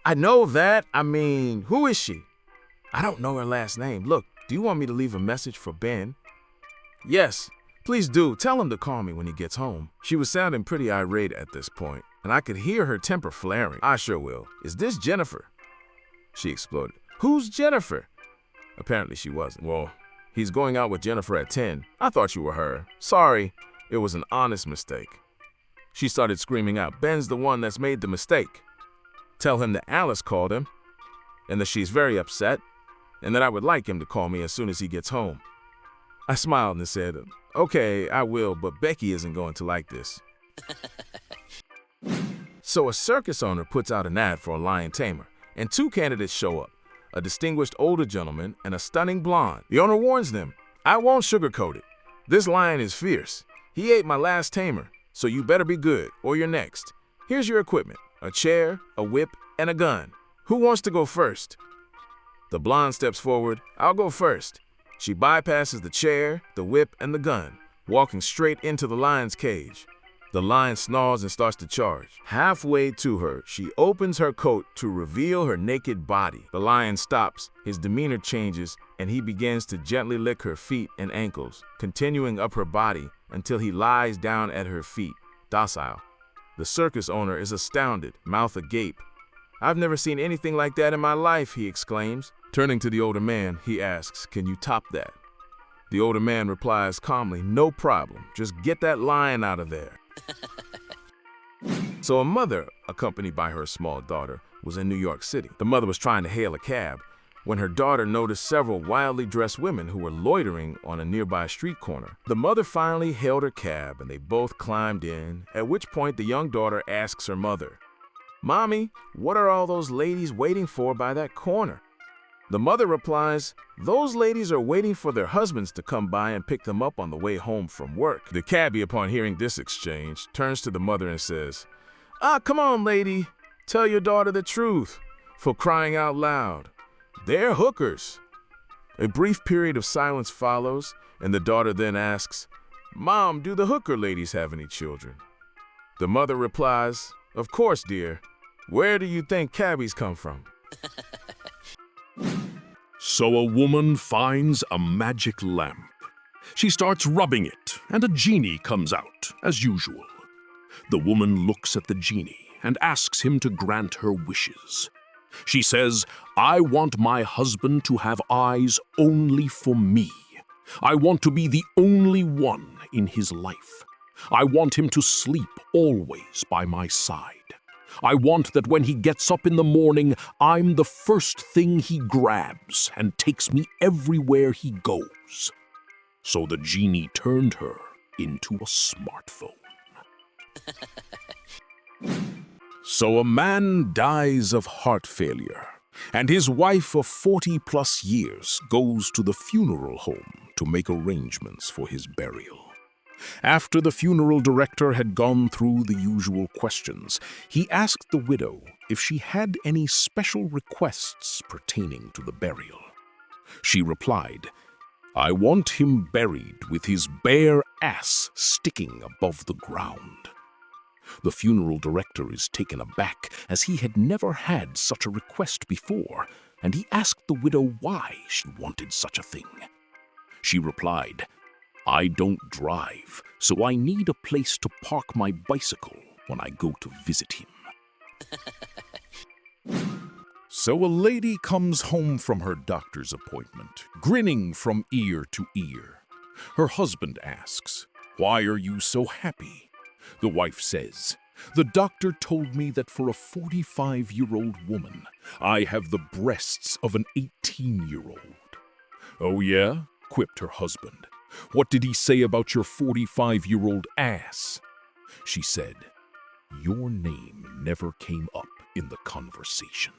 "I know that. I mean, who is she?" "I don't know her last name. Look, do you want me to leave a message for Ben?" "Yes. Please do. Tell him to call me when he gets home." She was sounding pretty irate at this point, and I could hear her temper flaring. "I sure will. Is this Jennifer?" She exploded. "Who's Jennifer?" Apparently she wasn't. "Well, he's going out with Jennifer at 10. I thought you were her. Sorry. It was an honest mistake." She started screaming out, "Ben's the one that's made the mistake. Tell him that Alice called him, and that she's very upset, and that I would like him to call me as soon as he gets home." I smiled and said, "Okay, I will, but Becky isn't going to like this." So a circus owner puts out an ad for a lion tamer, and two candidates show up, a distinguished older gentleman and a stunning blonde. The owner warns them, "I won't sugarcoat it. This lion is fierce. He ate my last tamer, so you better be good, or you're next. Here's your equipment, a chair, a whip, and a gun. Who wants to go first?" The blonde steps forward. "I'll go first." She bypasses the chair, the whip, and the gun, walking straight into the lion's cage. The lion snarls and starts to charge. Halfway to her, she opens her coat to reveal her naked body. The lion stops, his demeanor changes, and he begins to gently lick her feet and ankles, continuing up her body until he lies down at her feet, docile. The circus owner is astounded, mouth agape. "I've never seen anything like that in my life," he exclaims. Turning to the older man, he asks, "Can you top that?" The older man replies calmly, "No problem. Just get that lion out of there." So a mother, accompanied by her small daughter, was in New York City. The mother was trying to hail a cab, when her daughter noticed several wildly dressed women who were loitering on a nearby street corner. The mother finally hailed her cab and they both climbed in, at which point the young daughter asks her mother, "Mommy, what are all those ladies waiting for by that corner?" The mother replies, "Those ladies are waiting for their husbands to come by and pick them up on the way home from work." The cabbie, upon hearing this exchange, turns to the mother and says, "Come on, lady, tell your daughter the truth, for crying out loud. They're hookers." A brief period of silence follows, and the daughter then asks, "Mom, do the hooker ladies have any children?" The mother replies, "Of course, dear. Where do you think cabbies come from?" So a woman finds a magic lamp. She starts rubbing it, and a genie comes out, as usual. The woman looks at the genie and asks him to grant her wishes. She says, "I want my husband to have eyes only for me. I want to be the only one in his life. I want him to sleep always by my side. I want that when he gets up in the morning, I'm the first thing he grabs and takes me everywhere he goes." So the genie turned her into a smartphone. So a man dies of heart failure, and his wife of 40+ years goes to the funeral home to make arrangements for his burial. After the funeral director had gone through the usual questions, he asked the widow if she had any special requests pertaining to the burial. She replied, "I want him buried with his bare ass sticking above the ground." The funeral director is taken aback, as he had never had such a request before, and he asked the widow why she wanted such a thing. She replied, "I don't drive, so I need a place to park my bicycle when I go to visit him." So a lady comes home from her doctor's appointment, grinning from ear to ear. Her husband asks, "Why are you so happy?" The wife says, "The doctor told me that for a 45-year-old woman, I have the breasts of an 18-year-old. "Oh yeah?" quipped her husband. "What did he say about your 45-year-old ass?" She said, "Your name never came up in the conversation."